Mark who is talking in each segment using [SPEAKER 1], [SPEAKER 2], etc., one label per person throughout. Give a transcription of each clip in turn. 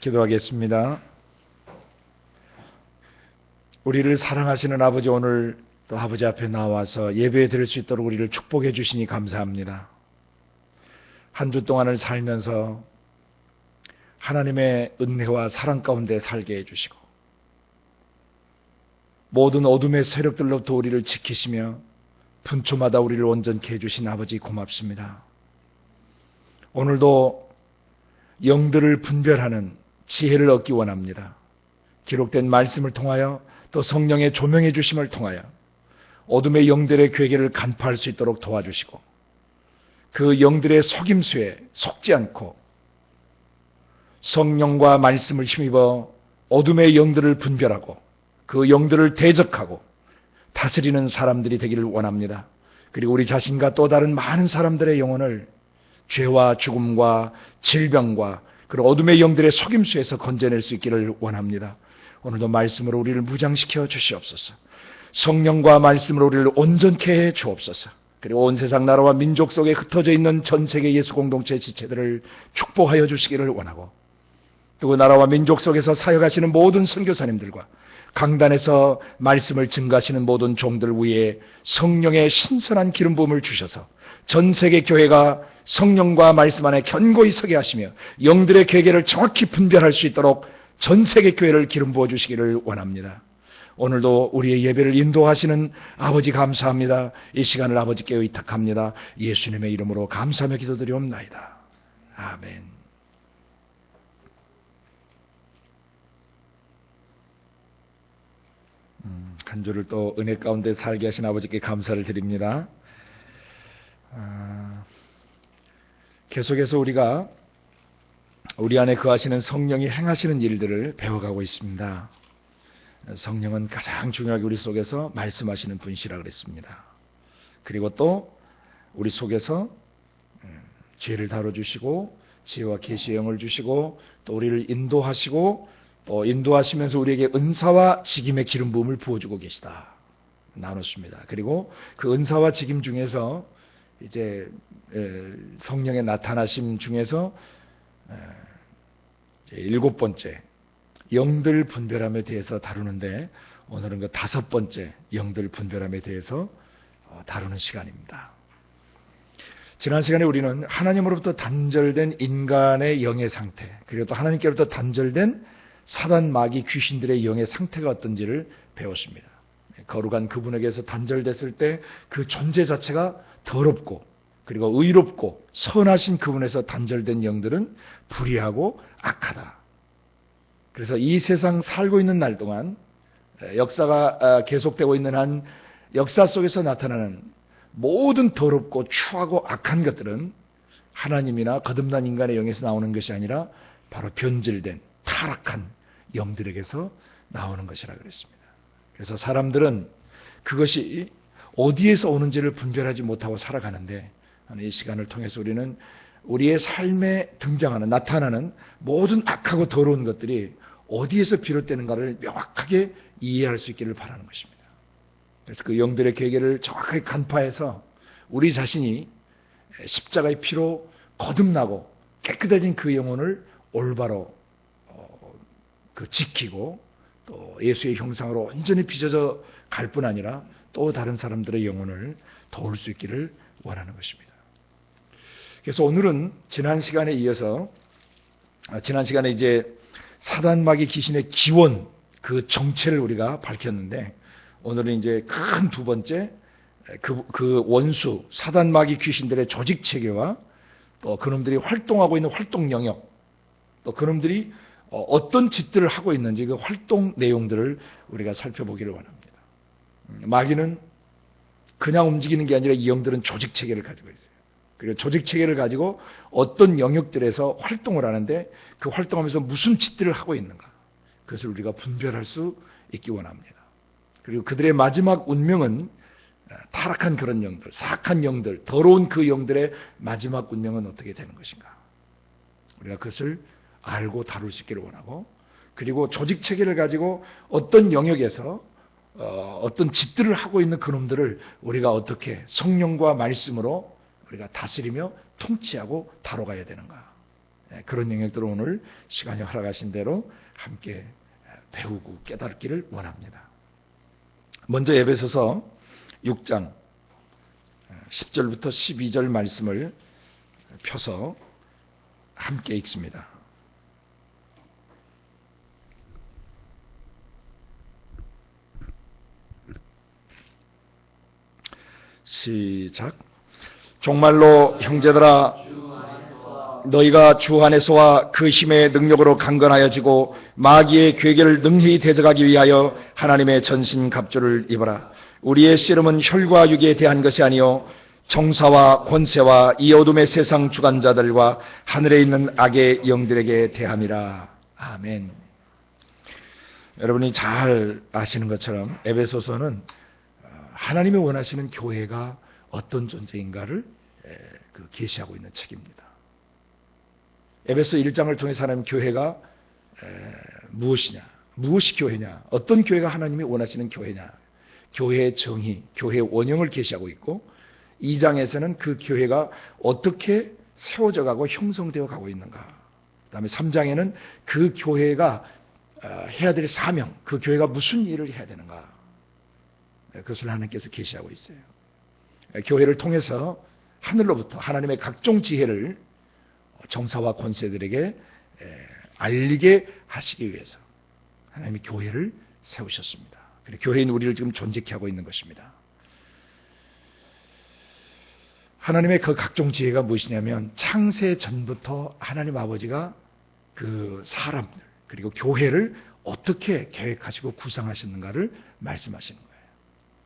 [SPEAKER 1] 기도하겠습니다. 우리를 사랑하시는 아버지, 오늘 또 아버지 앞에 나와서 예배 드릴 수 있도록 우리를 축복해 주시니 감사합니다. 한 주 동안을 살면서 하나님의 은혜와 사랑 가운데 살게 해주시고 모든 어둠의 세력들로부터 우리를 지키시며 분초마다 우리를 온전케 해주신 아버지 고맙습니다. 오늘도 영들을 분별하는 지혜를 얻기 원합니다. 기록된 말씀을 통하여 또 성령의 조명해 주심을 통하여 어둠의 영들의 괴계를 간파할 수 있도록 도와주시고 그 영들의 속임수에 속지 않고 성령과 말씀을 힘입어 어둠의 영들을 분별하고 그 영들을 대적하고 다스리는 사람들이 되기를 원합니다. 그리고 우리 자신과 또 다른 많은 사람들의 영혼을 죄와 죽음과 질병과 그리고 어둠의 영들의 속임수에서 건져낼 수 있기를 원합니다. 오늘도 말씀으로 우리를 무장시켜 주시옵소서. 성령과 말씀으로 우리를 온전케 해 주옵소서. 그리고 온 세상 나라와 민족 속에 흩어져 있는 전 세계 예수 공동체 지체들을 축복하여 주시기를 원하고 또 그 나라와 민족 속에서 사역하시는 모든 선교사님들과 강단에서 말씀을 증가하시는 모든 종들 위에 성령의 신선한 기름 부음을 주셔서 전 세계 교회가 성령과 말씀 안에 견고히 서게 하시며 영들의 괴계를 정확히 분별할 수 있도록 전 세계 교회를 기름 부어 주시기를 원합니다. 오늘도 우리의 예배를 인도하시는 아버지 감사합니다. 이 시간을 아버지께 의탁합니다. 예수님의 이름으로 감사하며 기도드리옵나이다. 아멘. 한 주를 또 은혜 가운데 살게 하신 아버지께 감사를 드립니다. 계속해서 우리가 우리 안에 거하시는 성령이 행하시는 일들을 배워가고 있습니다. 성령은 가장 중요하게 우리 속에서 말씀하시는 분이시라 그랬습니다. 그리고 또 우리 속에서 죄를 다뤄주시고 지혜와 계시의 영을 주시고 또 우리를 인도하시고 또 인도하시면서 우리에게 은사와 직임의 기름 부음을 부어주고 계시다 나눴습니다. 그리고 그 은사와 직임 중에서 이제 성령의 나타나심 중에서 7번째 영들 분별함에 대해서 다루는데 오늘은 그 5번째 영들 분별함에 대해서 다루는 시간입니다. 지난 시간에 우리는 하나님으로부터 단절된 인간의 영의 상태 그리고 또 하나님께로부터 단절된 사단 마귀 귀신들의 영의 상태가 어떤지를 배웠습니다. 거룩한 그분에게서 단절됐을 때 그 존재 자체가 더럽고 그리고 의롭고 선하신 그분에서 단절된 영들은 불의하고 악하다. 그래서 이 세상 살고 있는 날 동안 역사가 계속되고 있는 한 역사 속에서 나타나는 모든 더럽고 추하고 악한 것들은 하나님이나 거듭난 인간의 영에서 나오는 것이 아니라 바로 변질된 타락한 영들에게서 나오는 것이라 그랬습니다. 그래서 사람들은 그것이 어디에서 오는지를 분별하지 못하고 살아가는데 이 시간을 통해서 우리는 우리의 삶에 등장하는 나타나는 모든 악하고 더러운 것들이 어디에서 비롯되는가를 명확하게 이해할 수 있기를 바라는 것입니다. 그래서 그 영들의 계계를 정확하게 간파해서 우리 자신이 십자가의 피로 거듭나고 깨끗해진 그 영혼을 올바로 지키고 또 예수의 형상으로 온전히 빚어져 갈 뿐 아니라 또 다른 사람들의 영혼을 도울 수 있기를 원하는 것입니다. 그래서 오늘은 지난 시간에 이어서 지난 시간에 이제 사단 마귀 귀신의 기원 그 정체를 우리가 밝혔는데 오늘은 이제 큰 2번째 그 원수 사단 마귀 귀신들의 조직 체계와 또 그놈들이 활동하고 있는 활동 영역 또 그놈들이 어떤 짓들을 하고 있는지 그 활동 내용들을 우리가 살펴보기를 원합니다. 마귀는 그냥 움직이는 게 아니라 이 영들은 조직 체계를 가지고 있어요. 그리고 조직 체계를 가지고 어떤 영역들에서 활동을 하는데 그 활동하면서 무슨 짓들을 하고 있는가 그것을 우리가 분별할 수 있기 원합니다. 그리고 그들의 마지막 운명은 타락한 그런 영들, 사악한 영들, 더러운 그 영들의 마지막 운명은 어떻게 되는 것인가 우리가 그것을 알고 다룰 수 있기를 원하고 그리고 조직 체계를 가지고 어떤 영역에서 어떤 짓들을 하고 있는 그놈들을 우리가 어떻게 성령과 말씀으로 우리가 다스리며 통치하고 다뤄가야 되는가 그런 영역들을 오늘 시간이 허락하신 대로 함께 배우고 깨닫기를 원합니다. 먼저 에베소서 6장 10절부터 12절 말씀을 펴서 함께 읽습니다. 시작. 정말로 형제들아, 너희가 주 안에서와 그 힘의 능력으로 강건하여지고 마귀의 괴계를 능히 대적하기 위하여 하나님의 전신 갑주를 입어라. 우리의 씨름은 혈과 육에 대한 것이 아니요 정사와 권세와 이 어둠의 세상 주관자들과 하늘에 있는 악의 영들에게 대함이라. 아멘. 여러분이 잘 아시는 것처럼 에베소서는 하나님이 원하시는 교회가 어떤 존재인가를 계시하고 있는 책입니다. 에베소 1장을 통해서 하나님 교회가 무엇이냐, 무엇이 교회냐, 어떤 교회가 하나님이 원하시는 교회냐, 교회의 정의, 교회의 원형을 계시하고 있고 2장에서는 그 교회가 어떻게 세워져 가고 형성되어 가고 있는가, 그 다음에 3장에는 그 교회가 해야 될 사명, 그 교회가 무슨 일을 해야 되는가, 그것을 하나님께서 계시하고 있어요. 교회를 통해서 하늘로부터 하나님의 각종 지혜를 정사와 권세들에게 알리게 하시기 위해서 하나님이 교회를 세우셨습니다. 그리고 교회인 우리를 지금 존재케 하고 있는 것입니다. 하나님의 그 각종 지혜가 무엇이냐면 창세 전부터 하나님 아버지가 그 사람들 그리고 교회를 어떻게 계획하시고 구상하셨는가를 말씀하시는 거예요.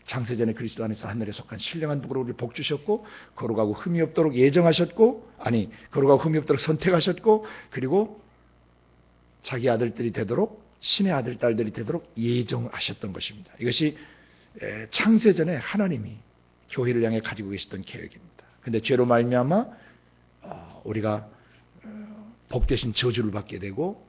[SPEAKER 1] 창세전에 그리스도 안에서 하늘에 속한 신령한 누구로 우리를 복주셨고 거룩하고 흠이 없도록 예정하셨고, 아니 거룩하고 흠이 없도록 선택하셨고, 그리고 자기 아들들이 되도록, 신의 아들 딸들이 되도록 예정하셨던 것입니다. 이것이 창세전에 하나님이 교회를 향해 가지고 계시던 계획입니다. 그런데 죄로 말미암아 우리가 복되신 저주를 받게 되고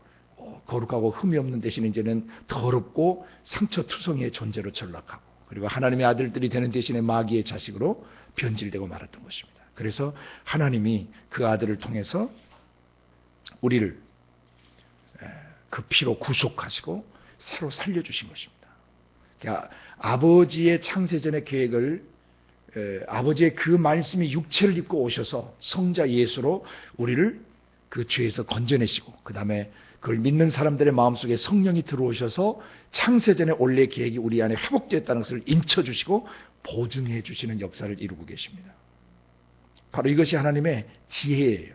[SPEAKER 1] 거룩하고 흠이 없는 대신에 이제는 더럽고 상처투성이의 존재로 전락하고, 그리고 하나님의 아들들이 되는 대신에 마귀의 자식으로 변질되고 말았던 것입니다. 그래서 하나님이 그 아들을 통해서 우리를 그 피로 구속하시고 새로 살려주신 것입니다. 그러니까 아버지의 창세전의 계획을, 아버지의 그 말씀이 육체를 입고 오셔서 성자 예수로 우리를 그 죄에서 건져내시고, 그 다음에 그걸 믿는 사람들의 마음속에 성령이 들어오셔서 창세전의 원래 계획이 우리 안에 회복되었다는 것을 인쳐주시고 보증해 주시는 역사를 이루고 계십니다. 바로 이것이 하나님의 지혜예요.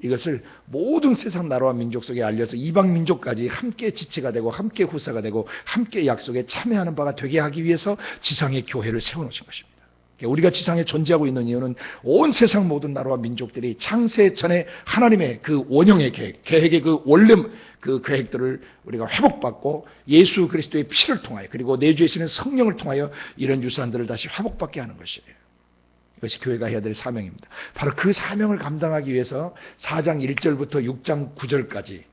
[SPEAKER 1] 이것을 모든 세상 나라와 민족 속에 알려서 이방 민족까지 함께 지체가 되고 함께 후사가 되고 함께 약속에 참여하는 바가 되게 하기 위해서 지상의 교회를 세워놓으신 것입니다. 우리가 지상에 존재하고 있는 이유는 온 세상 모든 나라와 민족들이 창세 전에 하나님의 그 원형의 계획의 그 원래 그 계획들을 우리가 회복받고 예수 그리스도의 피를 통하여 그리고 내주시는 성령을 통하여 이런 유산들을 다시 회복받게 하는 것이에요. 이것이 교회가 해야 될 사명입니다. 바로 그 사명을 감당하기 위해서 4장 1절부터 6장 9절까지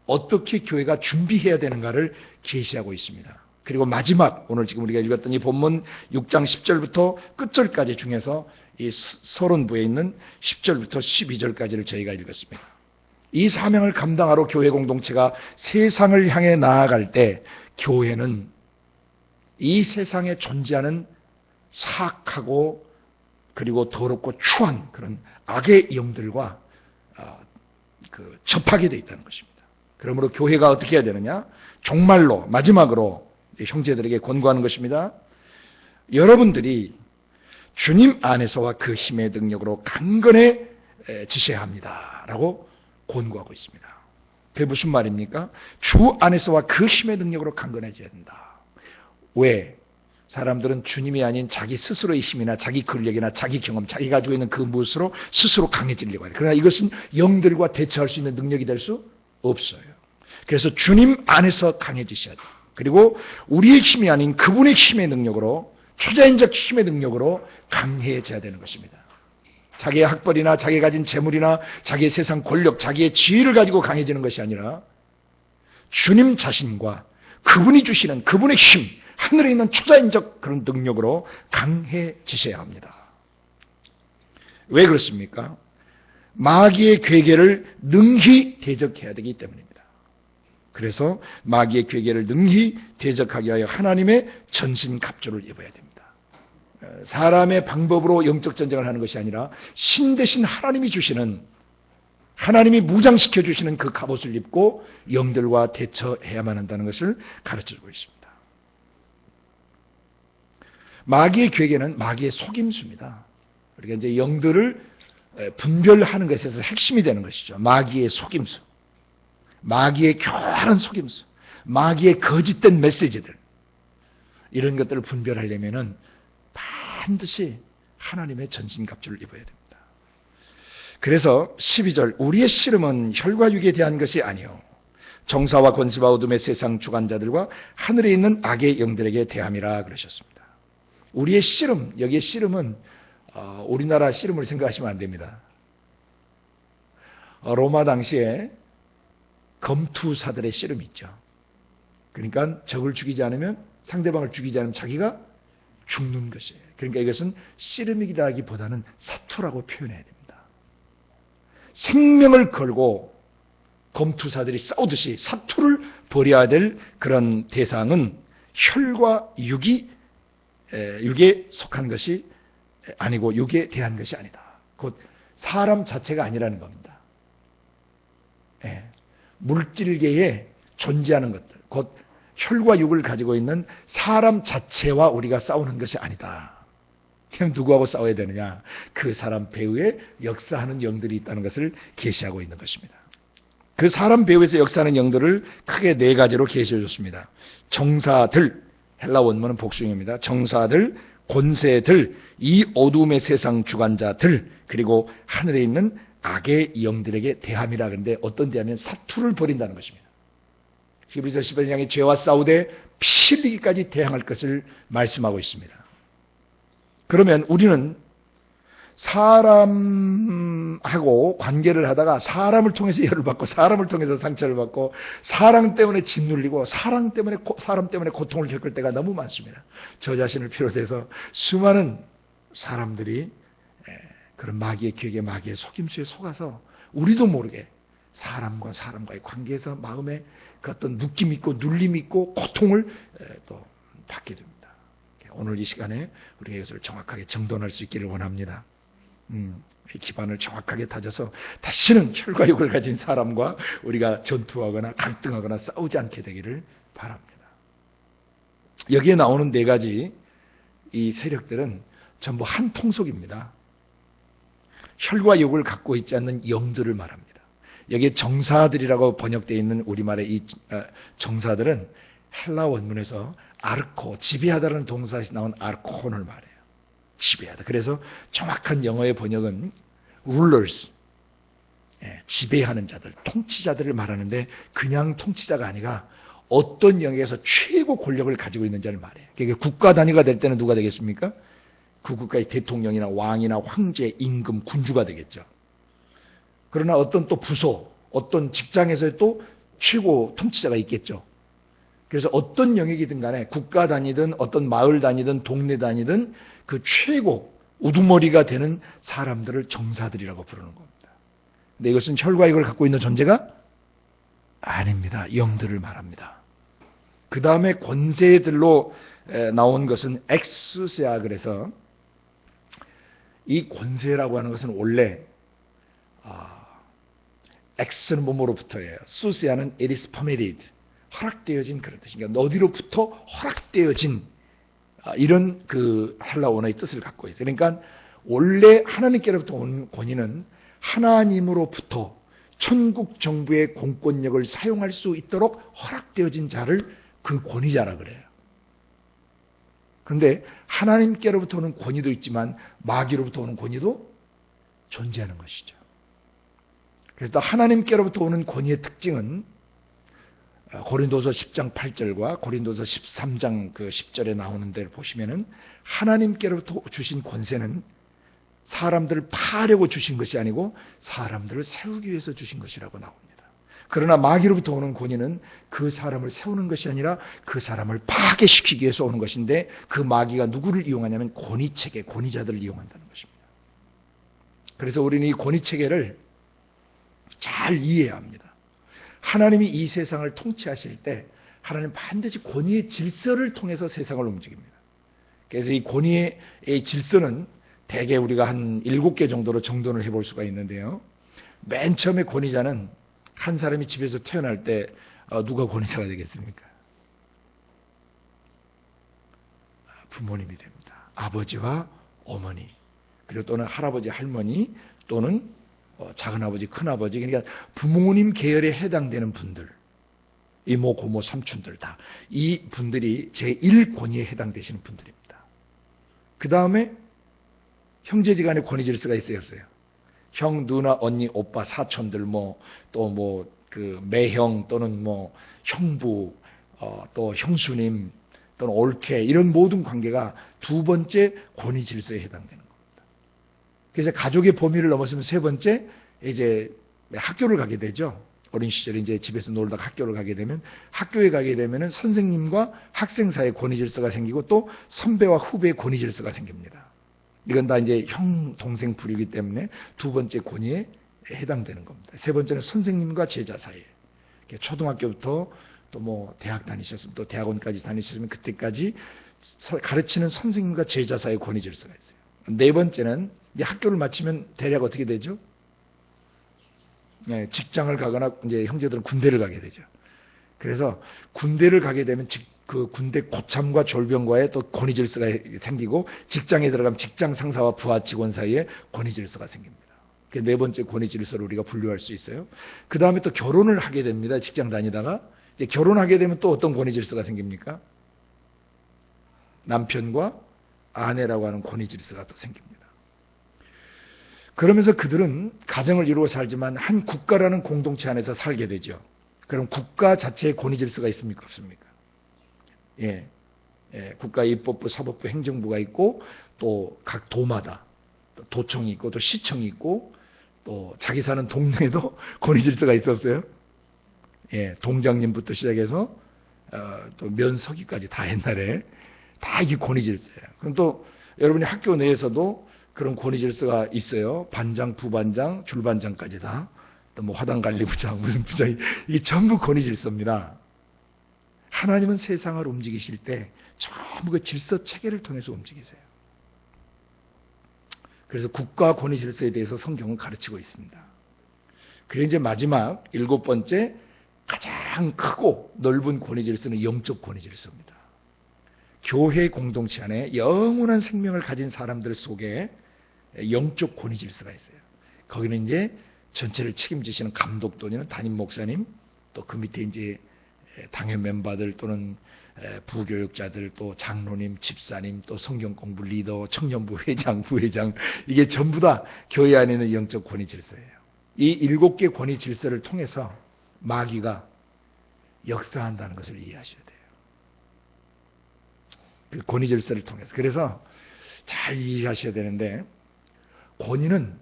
[SPEAKER 1] 어떻게 교회가 준비해야 되는가를 계시하고 있습니다. 그리고 마지막 오늘 지금 우리가 읽었던 이 본문 6장 10절부터 끝절까지 중에서 이 서론부에 있는 10절부터 12절까지를 저희가 읽었습니다. 이 사명을 감당하러 교회 공동체가 세상을 향해 나아갈 때 교회는 이 세상에 존재하는 사악하고 그리고 더럽고 추한 그런 악의 영들과 접하게 되어 있다는 것입니다. 그러므로 교회가 어떻게 해야 되느냐? 종말로 마지막으로 형제들에게 권고하는 것입니다. 여러분들이 주님 안에서와 그 힘의 능력으로 강건해지셔야 합니다 라고 권고하고 있습니다. 그게 무슨 말입니까? 주 안에서와 그 힘의 능력으로 강건해져야 된다. 왜? 사람들은 주님이 아닌 자기 스스로의 힘이나 자기 근력이나 자기 경험, 자기가 가지고 있는 그 무엇으로 스스로 강해지려고 해요. 그러나 이것은 영들과 대처할 수 있는 능력이 될 수 없어요. 그래서 주님 안에서 강해지셔야 돼요. 그리고 우리의 힘이 아닌 그분의 힘의 능력으로, 초자연적 힘의 능력으로 강해져야 되는 것입니다. 자기의 학벌이나 자기가 가진 재물이나 자기의 세상 권력, 자기의 지위를 가지고 강해지는 것이 아니라 주님 자신과 그분이 주시는 그분의 힘, 하늘에 있는 초자연적 그런 능력으로 강해지셔야 합니다. 왜 그렇습니까? 마귀의 괴계를 능히 대적해야 되기 때문입니다. 그래서 마귀의 괴계를 능히 대적하기 위하여 하나님의 전신갑주를 입어야 됩니다. 사람의 방법으로 영적 전쟁을 하는 것이 아니라 신 대신 하나님이 주시는, 하나님이 무장시켜 주시는 그 갑옷을 입고 영들과 대처해야만 한다는 것을 가르쳐주고 있습니다. 마귀의 괴계는 마귀의 속임수입니다. 우리가 이제 영들을 분별하는 것에서 핵심이 되는 것이죠. 마귀의 속임수, 마귀의 교활한 속임수, 마귀의 거짓된 메시지들, 이런 것들을 분별하려면은 반드시 하나님의 전신갑주를 입어야 됩니다. 그래서 12절, 우리의 씨름은 혈과 육에 대한 것이 아니요 정사와 권세와 어둠의 세상 주관자들과 하늘에 있는 악의 영들에게 대함이라 그러셨습니다. 우리의 씨름, 여기에 씨름은 우리나라 씨름을 생각하시면 안 됩니다. 로마 당시에 검투사들의 씨름이 있죠. 그러니까 적을 죽이지 않으면, 상대방을 죽이지 않으면 자기가 죽는 것이에요. 그러니까 이것은 씨름이라기보다는 사투라고 표현해야 됩니다. 생명을 걸고 검투사들이 싸우듯이 사투를 벌여야 될 그런 대상은 혈과 육에 속한 것이 아니고 육에 대한 것이 아니다. 곧 사람 자체가 아니라는 겁니다. 물질계에 존재하는 것들, 곧 혈과 육을 가지고 있는 사람 자체와 우리가 싸우는 것이 아니다. 그럼 누구하고 싸워야 되느냐? 그 사람 배후에 역사하는 영들이 있다는 것을 계시하고 있는 것입니다. 그 사람 배후에서 역사하는 영들을 크게 네 가지로 계시해 줬습니다. 정사들, 헬라 원문은 복수형입니다. 정사들, 권세들, 이 어둠의 세상 주관자들, 그리고 하늘에 있는 악의 영들에게 대함이라. 그런데 어떤 대하면 사투를 벌인다는 것입니다. 히브리서 10번 향해 죄와 싸우되 피 흘리기까지 대항할 것을 말씀하고 있습니다. 그러면 우리는 사람하고 관계를 하다가 사람을 통해서 열을 받고, 사람을 통해서 상처를 받고, 사람 때문에 짓눌리고, 사람 때문에 고통을 겪을 때가 너무 많습니다. 저 자신을 비롯해서 수많은 사람들이 그런 마귀의 기획에, 마귀의 속임수에 속아서 우리도 모르게 사람과 사람과의 관계에서 마음에 그 어떤 묶임 있고 눌림 있고 고통을 또 받게 됩니다. 오늘 이 시간에 우리가 이것을 정확하게 정돈할 수 있기를 원합니다. 이 기반을 정확하게 다져서 다시는 혈과 육을 가진 사람과 우리가 전투하거나 갈등하거나 싸우지 않게 되기를 바랍니다. 여기에 나오는 네 가지 이 세력들은 전부 한 통속입니다. 혈과 육을 갖고 있지 않는 영들을 말합니다. 여기에 정사들이라고 번역되어 있는 우리말의 이 정사들은 헬라 원문에서 아르코, 지배하다라는 동사에서 나온 아르콘을 말해요. 지배하다. 그래서 정확한 영어의 번역은 rulers, 지배하는 자들, 통치자들을 말하는데 그냥 통치자가 아니라 어떤 영역에서 최고 권력을 가지고 있는 자를 말해요. 그러니까 국가 단위가 될 때는 누가 되겠습니까? 그 국가의 대통령이나 왕이나 황제, 임금, 군주가 되겠죠. 그러나 어떤 또 부서, 어떤 직장에서 또 최고 통치자가 있겠죠. 그래서 어떤 영역이든 간에 국가 단위든 어떤 마을 단위든 동네 단위든 그 최고 우두머리가 되는 사람들을 정사들이라고 부르는 겁니다. 근데 이것은 혈과 육을 갖고 있는 존재가 아닙니다. 영들을 말합니다. 그 다음에 권세들로 나온 것은 엑수세아. 그래서 이 권세라고 하는 것은 원래 엑스는 뭐뭐로부터예요. 수세아는 it is permitted, 허락되어진 그런 뜻입니다. 어디로부터 허락되어진 이런 그 헬라 원어의 뜻을 갖고 있어요. 그러니까 원래 하나님께로부터 온 권위는 하나님으로부터 천국 정부의 공권력을 사용할 수 있도록 허락되어진 자를 그 권위자라 그래요. 그런데 하나님께로부터 오는 권위도 있지만 마귀로부터 오는 권위도 존재하는 것이죠. 그래서 하나님께로부터 오는 권위의 특징은 고린도서 10장 8절과 고린도서 13장 그 10절에 나오는 데를 보시면은 하나님께로부터 주신 권세는 사람들을 파하려고 주신 것이 아니고 사람들을 세우기 위해서 주신 것이라고 나옵니다. 그러나 마귀로부터 오는 권위는 그 사람을 세우는 것이 아니라 그 사람을 파괴시키기 위해서 오는 것인데 그 마귀가 누구를 이용하냐면 권위체계, 권위자들을 이용한다는 것입니다. 그래서 우리는 이 권위체계를 잘 이해해야 합니다. 하나님이 이 세상을 통치하실 때 하나님 반드시 권위의 질서를 통해서 세상을 움직입니다. 그래서 이 권위의 질서는 대개 우리가 한 7개 정도로 정돈을 해볼 수가 있는데요. 맨 처음에 권위자는 한 사람이 집에서 태어날 때 누가 권위자가 되겠습니까? 부모님이 됩니다. 아버지와 어머니, 그리고 또는 할아버지, 할머니, 또는 작은아버지, 큰아버지, 그러니까 부모님 계열에 해당되는 분들, 이모, 고모, 삼촌들 다 이 분들이 제1권위에 해당되시는 분들입니다. 그 다음에 형제지간의 권위 질서가 있어요, 없어요? 형, 누나, 언니, 오빠, 사촌들, 그 매형 또는 형부, 또 형수님 또는 올케, 이런 모든 관계가 두 번째 권위 질서에 해당되는 겁니다. 그래서 가족의 범위를 넘어서면 세 번째, 이제 학교를 가게 되죠. 어린 시절에 이제 집에서 놀다가 학교를 가게 되면, 학교에 가게 되면은 선생님과 학생 사이의 권위 질서가 생기고 또 선배와 후배의 권위 질서가 생깁니다. 이건 다 이제 형, 동생 부류이기 때문에 두 번째 권위에 해당되는 겁니다. 세 번째는 선생님과 제자 사이. 초등학교부터 또 대학 다니셨으면 또 대학원까지 다니셨으면 그때까지 가르치는 선생님과 제자 사이의 권위 질서가 있어요. 네 번째는 이제 학교를 마치면 대략 어떻게 되죠? 네, 직장을 가거나 이제 형제들은 군대를 가게 되죠. 그래서 군대를 가게 되면 그 군대 고참과 졸병과의 또 권위 질서가 생기고, 직장에 들어가면 직장 상사와 부하 직원 사이에 권위 질서가 생깁니다. 그 네 번째 권위 질서를 우리가 분류할 수 있어요. 그 다음에 또 결혼을 하게 됩니다. 직장 다니다가 이제 결혼하게 되면 또 어떤 권위 질서가 생깁니까? 남편과 아내라고 하는 권위 질서가 또 생깁니다. 그러면서 그들은 가정을 이루어 살지만 한 국가라는 공동체 안에서 살게 되죠. 그럼 국가 자체의 권위 질서가 있습니까? 없습니까? 국가 입법부, 사법부, 행정부가 있고, 또 각 도마다 도청이 있고, 또 시청이 있고, 또 자기 사는 동네에도 권위 질서가 있었어요. 동장님부터 시작해서 또 면서기까지 다 옛날에 다 이게 권위 질서예요. 그럼 또 여러분이 학교 내에서도 그런 권위 질서가 있어요. 반장, 부반장, 줄반장까지 다. 또 화단관리부장, 무슨 부장, 이게 전부 권위 질서입니다. 하나님은 세상을 움직이실 때 전부 그 질서 체계를 통해서 움직이세요. 그래서 국가 권위 질서에 대해서 성경은 가르치고 있습니다. 그리고 이제 마지막 7번째 가장 크고 넓은 권위 질서는 영적 권위 질서입니다. 교회 공동체 안에 영원한 생명을 가진 사람들 속에 영적 권위 질서가 있어요. 거기는 이제 전체를 책임지시는 감독 또는 담임 목사님, 또 그 밑에 이제 당회 멤버들 또는 부교육자들, 또 장로님, 집사님, 또 성경 공부 리더, 청년부 회장, 부회장, 이게 전부 다 교회 안에 있는 영적 권위 질서예요. 이 7개 권위 질서를 통해서 마귀가 역사한다는 것을 이해하셔야 돼요. 그 권위 질서를 통해서. 그래서 잘 이해하셔야 되는데, 권위는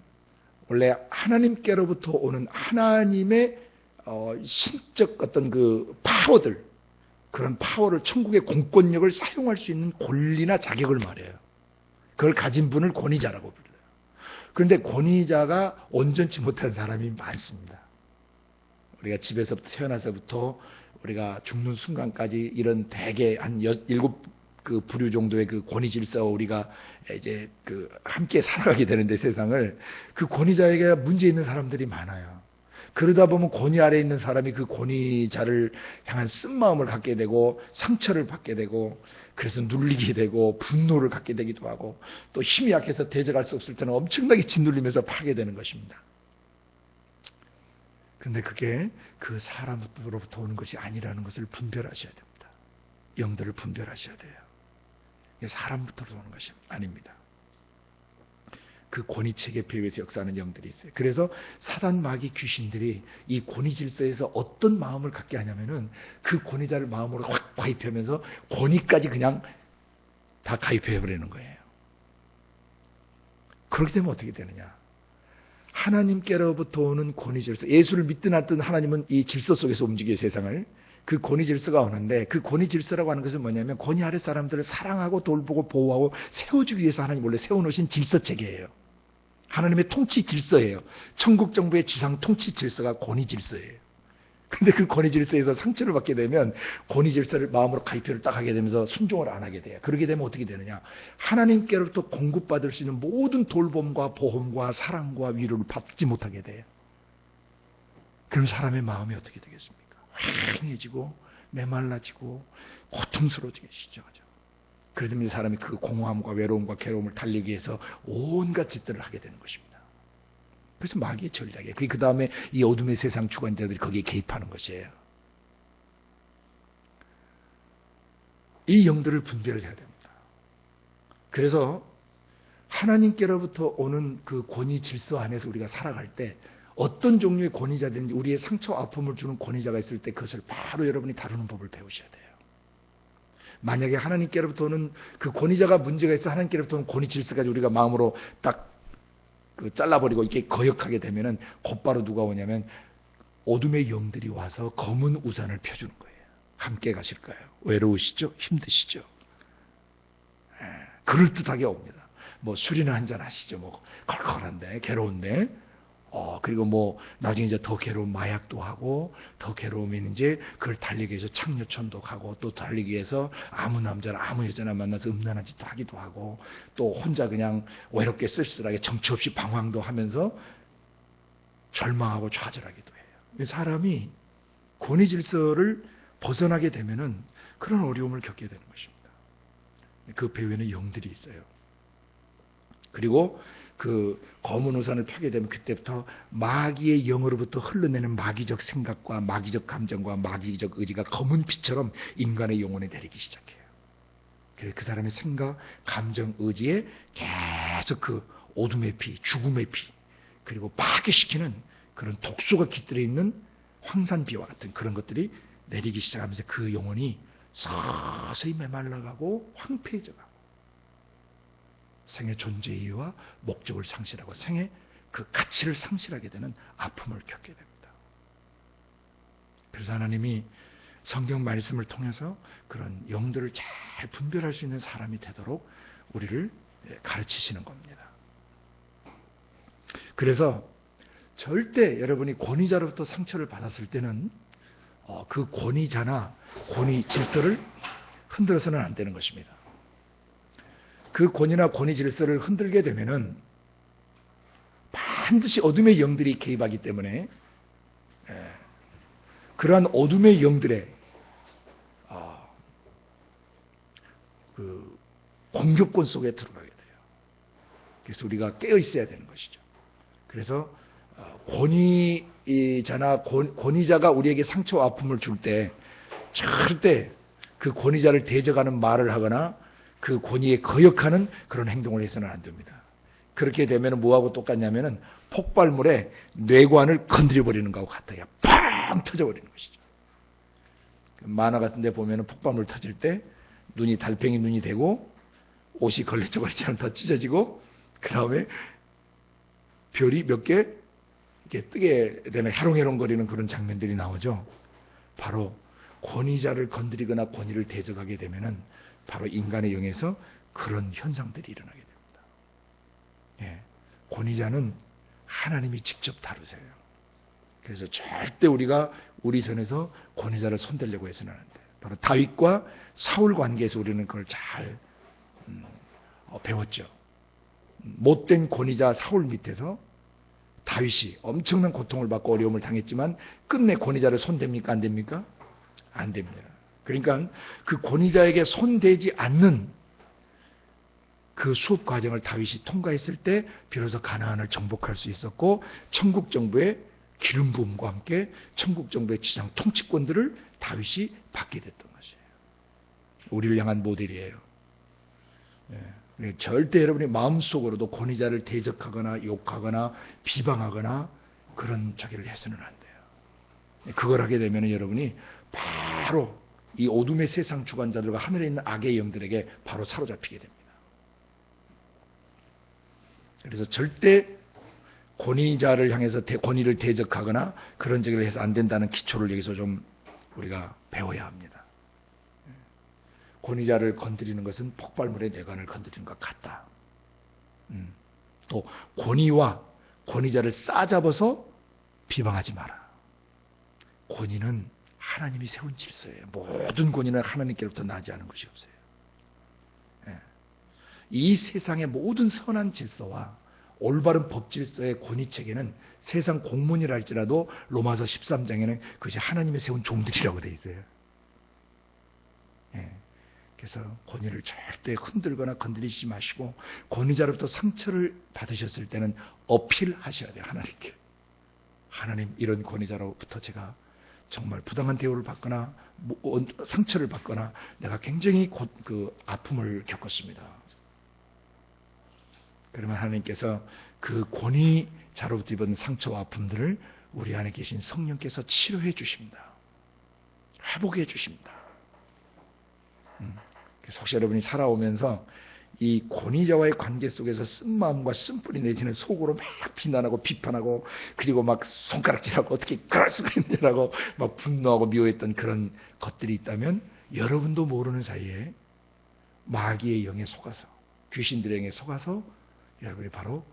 [SPEAKER 1] 원래 하나님께로부터 오는 하나님의 신적 어떤 그 파워들, 그런 파워를, 천국의 공권력을 사용할 수 있는 권리나 자격을 말해요. 그걸 가진 분을 권위자라고 불러요. 그런데 권위자가 온전치 못한 사람이 많습니다. 우리가 집에서부터 태어나서부터 우리가 죽는 순간까지 이런 대개 한 7그 부류 정도의 그 권위 질서와 우리가 이제 그 함께 살아가게 되는데, 세상을, 그 권위자에게 문제 있는 사람들이 많아요. 그러다 보면 권위 아래에 있는 사람이 그 권위자를 향한 쓴마음을 갖게 되고, 상처를 받게 되고, 그래서 눌리게 되고, 분노를 갖게 되기도 하고, 또 힘이 약해서 대적할 수 없을 때는 엄청나게 짓눌리면서 파괴되는 것입니다. 근데 그게 그 사람으로부터 오는 것이 아니라는 것을 분별하셔야 됩니다. 영들을 분별하셔야 돼요. 사람부터 오는 것이 아닙니다. 그 권위 체계 배후에서 역사하는 영들이 있어요. 그래서 사단, 마귀, 귀신들이 이 권위 질서에서 어떤 마음을 갖게 하냐면은 그 권위자를 마음으로 확 가입하면서 권위까지 그냥 다 가입해버리는 거예요. 그렇게 되면 어떻게 되느냐? 하나님께로부터 오는 권위 질서, 예수를 믿든 않든 하나님은 이 질서 속에서 움직여요, 세상을. 그 권위 질서가 오는데, 그 권위 질서라고 하는 것은 뭐냐면 권위 아래 사람들을 사랑하고 돌보고 보호하고 세워주기 위해서 하나님 원래 세워놓으신 질서 체계예요. 하나님의 통치 질서예요. 천국 정부의 지상 통치 질서가 권위 질서예요. 근데 그 권위 질서에서 상처를 받게 되면 권위 질서를 마음으로 가입표를 딱 하게 되면서 순종을 안 하게 돼요. 그러게 되면 어떻게 되느냐? 하나님께로부터 공급받을 수 있는 모든 돌봄과 보험과 사랑과 위로를 받지 못하게 돼요. 그럼 사람의 마음이 어떻게 되겠습니까? 행해지고 메말라지고 고통스러워지게 시작하죠. 그러면 사람이 그 공허함과 외로움과 괴로움을 달리기 위해서 온갖 짓들을 하게 되는 것입니다. 그래서 마귀의 전략이에요. 그 다음에 이 어둠의 세상 주관자들이 거기에 개입하는 것이에요. 이 영들을 분별을 해야 됩니다. 그래서 하나님께로부터 오는 그 권위 질서 안에서 우리가 살아갈 때 어떤 종류의 권위자든지 우리의 상처 아픔을 주는 권위자가 있을 때 그것을 바로 여러분이 다루는 법을 배우셔야 돼요. 만약에 하나님께로부터 오는 그 권위자가 문제가 있어 하나님께로부터 오는 권위 질서까지 우리가 마음으로 딱 잘라버리고 이렇게 거역하게 되면은 곧바로 누가 오냐면 어둠의 영들이 와서 검은 우산을 펴주는 거예요. 함께 가실까요? 외로우시죠? 힘드시죠? 그럴듯하게 옵니다. 뭐 술이나 한잔 하시죠. 뭐 걸걸한데 괴로운데 그리고 뭐 나중에 이제 더 괴로운 마약도 하고 더 괴로우면 이제 그걸 달리기 위해서 창녀촌도 가고 또 달리기 위해서 아무 남자나 아무 여자나 만나서 음란한 짓도 하기도 하고 또 혼자 그냥 외롭게 쓸쓸하게 정처 없이 방황도 하면서 절망하고 좌절하기도 해요. 사람이 권위 질서를 벗어나게 되면은 그런 어려움을 겪게 되는 것입니다. 그 배후에는 영들이 있어요. 그리고 그 검은 우산을 펴게 되면 그때부터 마귀의 영으로부터 흘러내는 마귀적 생각과 마귀적 감정과 마귀적 의지가 검은 피처럼 인간의 영혼에 내리기 시작해요. 그래서 그 사람의 생각, 감정, 의지에 계속 그 어둠의 피, 죽음의 피, 그리고 파괴시키는 그런 독소가 깃들어 있는 황산비와 같은 그런 것들이 내리기 시작하면서 그 영혼이 서서히 메말라가고 황폐해져가고 생의 존재 이유와 목적을 상실하고 생의 그 가치를 상실하게 되는 아픔을 겪게 됩니다. 그래서 하나님이 성경 말씀을 통해서 그런 영들을 잘 분별할 수 있는 사람이 되도록 우리를 가르치시는 겁니다. 그래서 절대 여러분이 권위자로부터 상처를 받았을 때는 그 권위자나 권위 질서를 흔들어서는 안 되는 것입니다. 그 권위나 권위 질서를 흔들게 되면은 반드시 어둠의 영들이 개입하기 때문에 그러한 어둠의 영들의 그 공격권 속에 들어가게 돼요. 그래서 우리가 깨어 있어야 되는 것이죠. 그래서 권위자나 권위자가 우리에게 상처와 아픔을 줄 때 절대 그 권위자를 대적하는 말을 하거나 그 권위에 거역하는 그런 행동을 해서는 안 됩니다. 그렇게 되면 뭐하고 똑같냐면은 폭발물에 뇌관을 건드려버리는 것하고 같아요. 팡 터져버리는 것이죠. 만화 같은 데 보면은 폭발물 터질 때 눈이 달팽이 눈이 되고 옷이 걸레저걸레처럼 다 찢어지고 그 다음에 별이 몇 개 이렇게 뜨게 되는 해롱해롱거리는 그런 장면들이 나오죠. 바로 권위자를 건드리거나 권위를 대적하게 되면은 바로 인간의 영에서 그런 현상들이 일어나게 됩니다. 예, 권위자는 하나님이 직접 다루세요. 그래서 절대 우리가 우리 선에서 권위자를 손대려고 해서는 안 돼요. 바로 다윗과 사울 관계에서 우리는 그걸 잘 배웠죠. 못된 권위자 사울 밑에서 다윗이 엄청난 고통을 받고 어려움을 당했지만 끝내 권위자를 손댑니까? 안 됩니까? 안 됩니다. 그러니까 그 권위자에게 손대지 않는 그 수업 과정을 다윗이 통과했을 때 비로소 가나안을 정복할 수 있었고 천국 정부의 기름 부음과 함께 천국 정부의 지상 통치권들을 다윗이 받게 됐던 것이에요. 우리를 향한 모델이에요. 절대 여러분이 마음속으로도 권위자를 대적하거나 욕하거나 비방하거나 그런 저기를 해서는 안 돼요. 그걸 하게 되면 여러분이 바로 이 어둠의 세상 주관자들과 하늘에 있는 악의 영들에게 바로 사로잡히게 됩니다. 그래서 절대 권위자를 향해서 권위를 대적하거나 그런 저기를 해서 안 된다는 기초를 여기서 좀 우리가 배워야 합니다. 권위자를 건드리는 것은 폭발물의 뇌관을 건드리는 것 같다. 또 권위와 권위자를 싸잡아서 비방하지 마라. 권위는 하나님이 세운 질서예요. 모든 권위는 하나님께로부터 나지 않은 것이 없어요. 예. 이 세상의 모든 선한 질서와 올바른 법 질서의 권위 체계는 세상 공문이라 할지라도 로마서 13장에는 그것이 하나님이 세운 종들이라고 되어 있어요. 예. 그래서 권위를 절대 흔들거나 건드리지 마시고 권위자로부터 상처를 받으셨을 때는 어필하셔야 돼요. 하나님께. 하나님, 이런 권위자로부터 제가 정말 부당한 대우를 받거나 상처를 받거나 내가 굉장히 아픔을 겪었습니다. 그러면 하나님께서 그 권위자로부터 입은 상처와 아픔들을 우리 안에 계신 성령께서 치료해 주십니다. 회복해 주십니다. 그래서 혹시 여러분이 살아오면서 이 권위자와의 관계 속에서 쓴마음과 쓴뿌리 내지는 속으로 막 비난하고 비판하고 그리고 막 손가락질하고 어떻게 그럴 수가 있느냐고 막 분노하고 미워했던 그런 것들이 있다면 여러분도 모르는 사이에 마귀의 영에 속아서 귀신들의 영에 속아서 여러분이 바로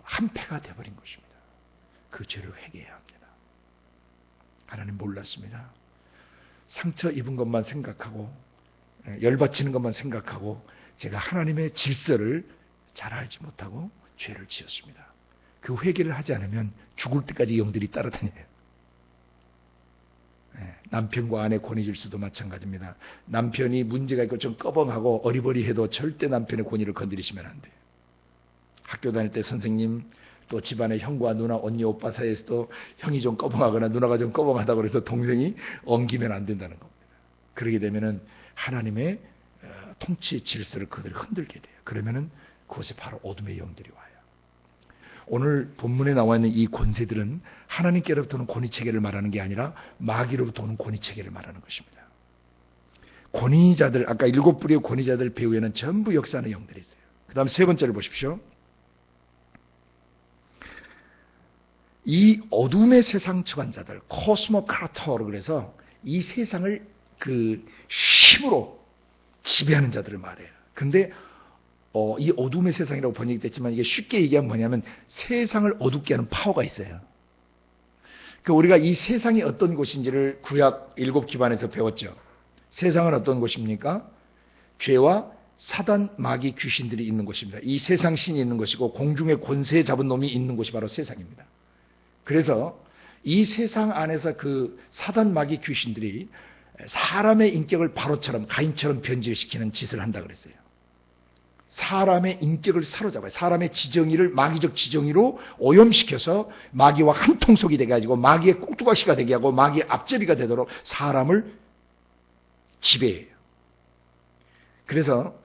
[SPEAKER 1] 한패가 되어버린 것입니다. 그 죄를 회개해야 합니다. 하나님 몰랐습니다. 상처 입은 것만 생각하고 열받치는 것만 생각하고 제가 하나님의 질서를 잘 알지 못하고 죄를 지었습니다. 그 회개를 하지 않으면 죽을 때까지 영들이 따라다녀요. 남편과 아내 권위 질서도 마찬가지입니다. 남편이 문제가 있고 좀 꺼벙하고 어리버리해도 절대 남편의 권위를 건드리시면 안 돼요. 학교 다닐 때 선생님, 또 집안의 형과 누나, 언니, 오빠 사이에서도 형이 좀 꺼벙하거나 누나가 좀 꺼벙하다고 해서 동생이 엉기면 안 된다는 겁니다. 그러게 되면은 하나님의 통치 질서를 그들이 흔들게 돼요. 그러면은 그것이 바로 어둠의 영들이 와요. 오늘 본문에 나와 있는 이 권세들은 하나님께로부터는 권위 체계를 말하는 게 아니라 마귀로부터 오는 권위 체계를 말하는 것입니다. 권위자들, 아까 7부류의 권위자들 배후에는 전부 역사하는 영들이 있어요. 그 다음 세 번째를 보십시오. 이 어둠의 세상 주관자들, 코스모크라터로 그래서 이 세상을 그 힘으로 지배하는 자들을 말해요. 근데 이 어둠의 세상이라고 번역이 됐지만 이게 쉽게 얘기하면 뭐냐면 세상을 어둡게 하는 파워가 있어요. 그러니까 우리가 이 세상이 어떤 곳인지를 구약 7기반에서 배웠죠. 세상은 어떤 곳입니까? 죄와 사단, 마귀, 귀신들이 있는 곳입니다. 이 세상 신이 있는 것이고 공중의 권세 잡은 놈이 있는 곳이 바로 세상입니다. 그래서 이 세상 안에서 그 사단, 마귀, 귀신들이 사람의 인격을 바로처럼 가인처럼 변질시키는 짓을 한다 그랬어요. 사람의 인격을 사로잡아요. 사람의 지정의를 마귀적 지정의로 오염시켜서 마귀와 한 통속이 되게 가지고 마귀의 꽁뚜가시가 되게 하고 마귀의 앞제비가 되도록 사람을 지배해요. 그래서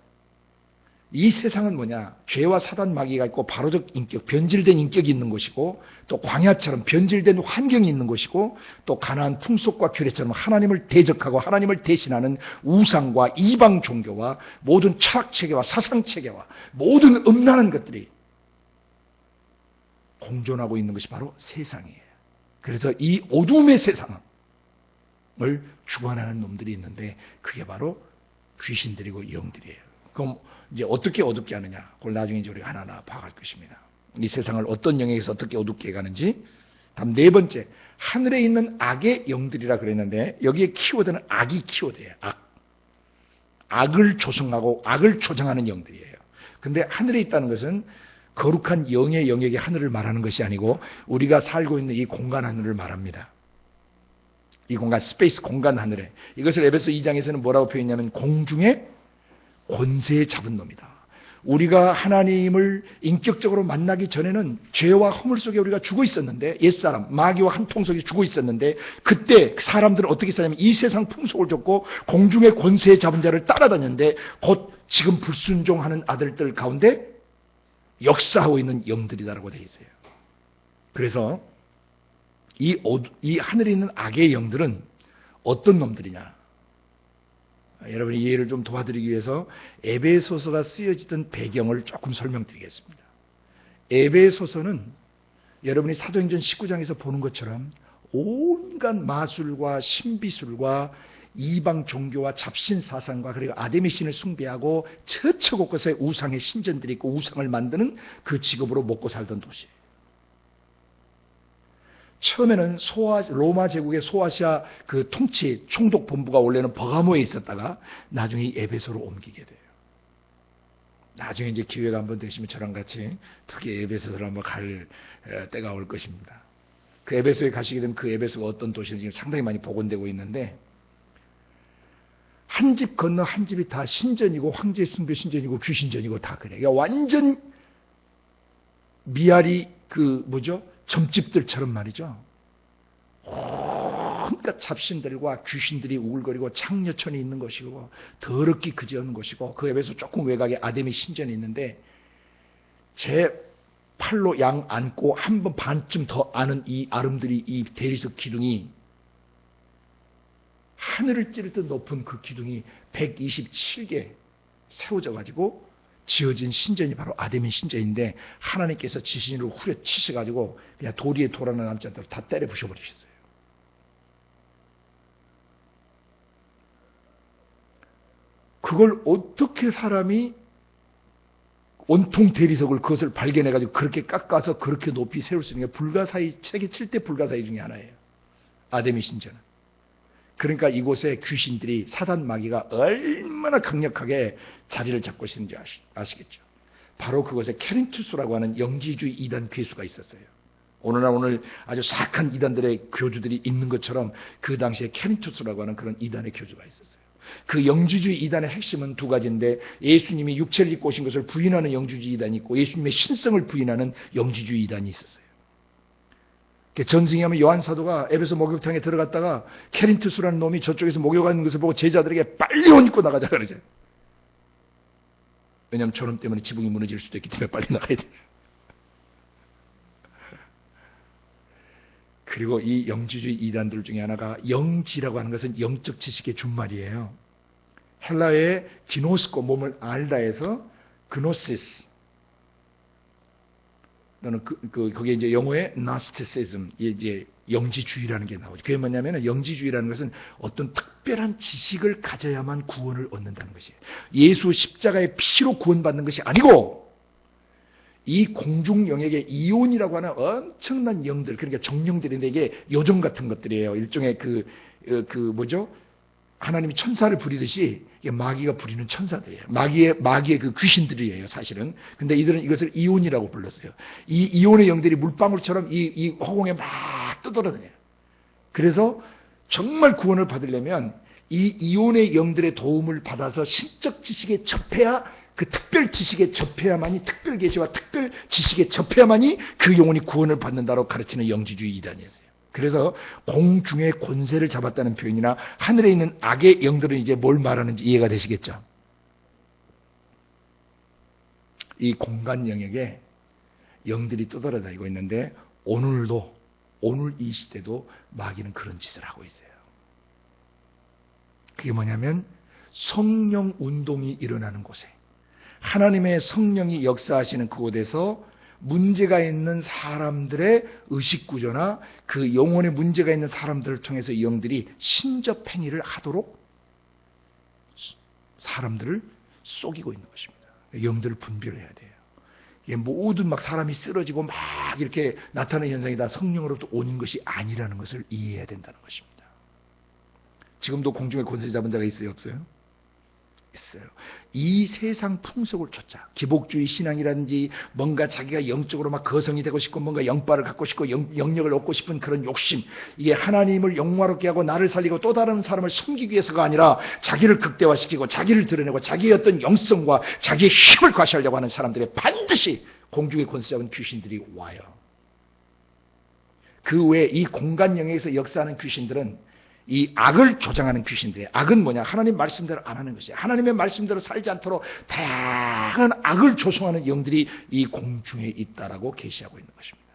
[SPEAKER 1] 이 세상은 뭐냐? 죄와 사단 마귀가 있고 바로적 인격, 변질된 인격이 있는 곳이고 또 광야처럼 변질된 환경이 있는 곳이고 또 가나안 풍속과 규례처럼 하나님을 대적하고 하나님을 대신하는 우상과 이방 종교와 모든 철학체계와 사상체계와 모든 음란한 것들이 공존하고 있는 것이 바로 세상이에요. 그래서 이 어둠의 세상을 주관하는 놈들이 있는데 그게 바로 귀신들이고 영들이에요. 그럼 이제 어떻게 어둡게 하느냐? 그걸 나중에 이제 우리가 하나하나 봐갈 것입니다. 이 세상을 어떤 영역에서 어떻게 어둡게 해가는지. 다음 네 번째, 하늘에 있는 악의 영들이라 그랬는데 여기에 키워드는 악이 키워드예요. 악을 조성하고 악을 조장하는 영들이에요. 근데 하늘에 있다는 것은 거룩한 영의 영역의 하늘을 말하는 것이 아니고 우리가 살고 있는 이 공간 하늘을 말합니다. 이 공간, 스페이스 공간 하늘에. 이것을 에베소 2장에서는 뭐라고 표현했냐면 공중에 권세 잡은 놈이다. 우리가 하나님을 인격적으로 만나기 전에는 죄와 허물 속에 우리가 죽어 있었는데 옛사람, 마귀와 한 통속에 죽어 있었는데 그때 사람들은 어떻게 살냐면 이 세상 풍속을 줬고 공중의 권세 잡은 자를 따라다녔는데 곧 지금 불순종하는 아들들 가운데 역사하고 있는 영들이다라고 되어 있어요. 그래서 이 하늘에 있는 악의 영들은 어떤 놈들이냐? 여러분이 이해를 좀 도와드리기 위해서 에베소서가 쓰여지던 배경을 조금 설명드리겠습니다. 에베소서는 여러분이 사도행전 19장에서 보는 것처럼 온갖 마술과 신비술과 이방 종교와 잡신 사상과 그리고 아데미 신을 숭배하고 처처곳곳에 우상의 신전들이 있고 우상을 만드는 그 직업으로 먹고 살던 도시예요. 처음에는 로마 제국의 소아시아 그 통치 총독 본부가 원래는 버가모에 있었다가 나중에 에베소로 옮기게 돼요. 나중에 이제 기회가 한번 되시면 저랑 같이 특히 에베소를 한번 갈 때가 올 것입니다. 그 에베소에 가시게 되면 그 에베소가 어떤 도시인지 상당히 많이 복원되고 있는데 한 집 건너 한 집이 다 신전이고 황제 숭배 신전이고 귀신전이고 다 그래. 그러니까 완전 미아리 점집들처럼 말이죠. 온갖 잡신들과 귀신들이 우글거리고 창녀촌이 있는 것이고 더럽게 그지없는 것이고 그 에베소 조금 외곽에 아데미 신전이 있는데 제 팔로 양 안고 한 번 반쯤 더 아는 이 아름드리 이 대리석 기둥이 하늘을 찌를 듯 높은 그 기둥이 127개 세워져 가지고 지어진 신전이 바로 아데미 신전인데 하나님께서 지신으로 후려치셔 가지고 그냥 도리에 돌 하나 남지 않도록 다 때려 부셔버리셨어요. 그걸 어떻게 사람이 온통 대리석을 그것을 발견해 가지고 그렇게 깎아서 그렇게 높이 세울 수 있는 게 불가사의 세계 7대 불가사의 중에 하나예요. 아데미 신전은. 그러니까 이곳에 귀신들이 사단 마귀가 얼마나 강력하게 자리를 잡고 있는지 아시겠죠? 바로 그곳에 케린투스라고 하는 영지주의 이단 괴수가 있었어요. 오늘 아주 사악한 이단들의 교주들이 있는 것처럼 그 당시에 케린투스라고 하는 그런 이단의 교주가 있었어요. 그 영지주의 이단의 핵심은 두 가지인데 예수님이 육체를 입고 오신 것을 부인하는 영지주의 이단이 있고 예수님의 신성을 부인하는 영지주의 이단이 있었어요. 전승이 하면 요한 사도가 에베소 목욕탕에 들어갔다가 케린투스라는 놈이 저쪽에서 목욕하는 것을 보고 제자들에게 빨리 옷 입고 나가자 그러죠. 왜냐하면 저놈 때문에 지붕이 무너질 수도 있기 때문에 빨리 나가야 돼요. 그리고 이 영지주의 이단들 중에 하나가 영지라고 하는 것은 영적 지식의 준말이에요. 헬라어의 기노스코 몸을 알다에서 그노시스 또는 거기에 이제 영어의 나스티시즘, 이제 영지주의라는 게 나오죠. 그게 뭐냐면 영지주의라는 것은 어떤 특별한 지식을 가져야만 구원을 얻는다는 것이에요. 예수 십자가의 피로 구원받는 것이 아니고 이 공중 영역의 이온이라고 하는 엄청난 영들, 그러니까 정령들인데 이게 요정 같은 것들이에요. 일종의 하나님이 천사를 부리듯이 마귀가 부리는 천사들이에요. 마귀의 그 귀신들이에요, 사실은. 근데 이들은 이것을 이온이라고 불렀어요. 이 이온의 영들이 물방울처럼 이 허공에 막 떠돌아다녀요. 그래서 정말 구원을 받으려면 이 이온의 영들의 도움을 받아서 신적 지식에 접해야 그 특별 지식에 접해야만이 특별 계시와 특별 지식에 접해야만이 그 영혼이 구원을 받는다고 가르치는 영지주의 이단이었어요. 그래서 공중의 권세를 잡았다는 표현이나 하늘에 있는 악의 영들은 이제 뭘 말하는지 이해가 되시겠죠? 이 공간 영역에 영들이 떠돌아다니고 있는데 오늘 이 시대도 마귀는 그런 짓을 하고 있어요. 그게 뭐냐면 성령 운동이 일어나는 곳에 하나님의 성령이 역사하시는 그곳에서 문제가 있는 사람들의 의식구조나 그 영혼에 문제가 있는 사람들을 통해서 이 영들이 신접 행위를 하도록 사람들을 속이고 있는 것입니다. 영들을 분별해야 돼요. 이게 모든 막 사람이 쓰러지고 막 이렇게 나타나는 현상이 다 성령으로부터 오는 것이 아니라는 것을 이해해야 된다는 것입니다. 지금도 공중에 권세 잡은 자가 있어요, 없어요? 있어요. 이 세상 풍속을 쫓아 기복주의 신앙이라든지 뭔가 자기가 영적으로 막 거성이 되고 싶고 뭔가 영빨을 갖고 싶고 영역을 얻고 싶은 그런 욕심, 이게 하나님을 영화롭게 하고 나를 살리고 또 다른 사람을 섬기기 위해서가 아니라 자기를 극대화시키고 자기를 드러내고 자기의 어떤 영성과 자기의 힘을 과시하려고 하는 사람들의 반드시 공중에 권세 잡은 귀신들이 와요. 그 외에 이 공간 영역에서 역사하는 귀신들은 이 악을 조장하는 귀신들이에요. 악은 뭐냐? 하나님 말씀대로 안 하는 것이에요. 하나님의 말씀대로 살지 않도록 다양한 악을 조성하는 영들이 이 공중에 있다라고 계시하고 있는 것입니다.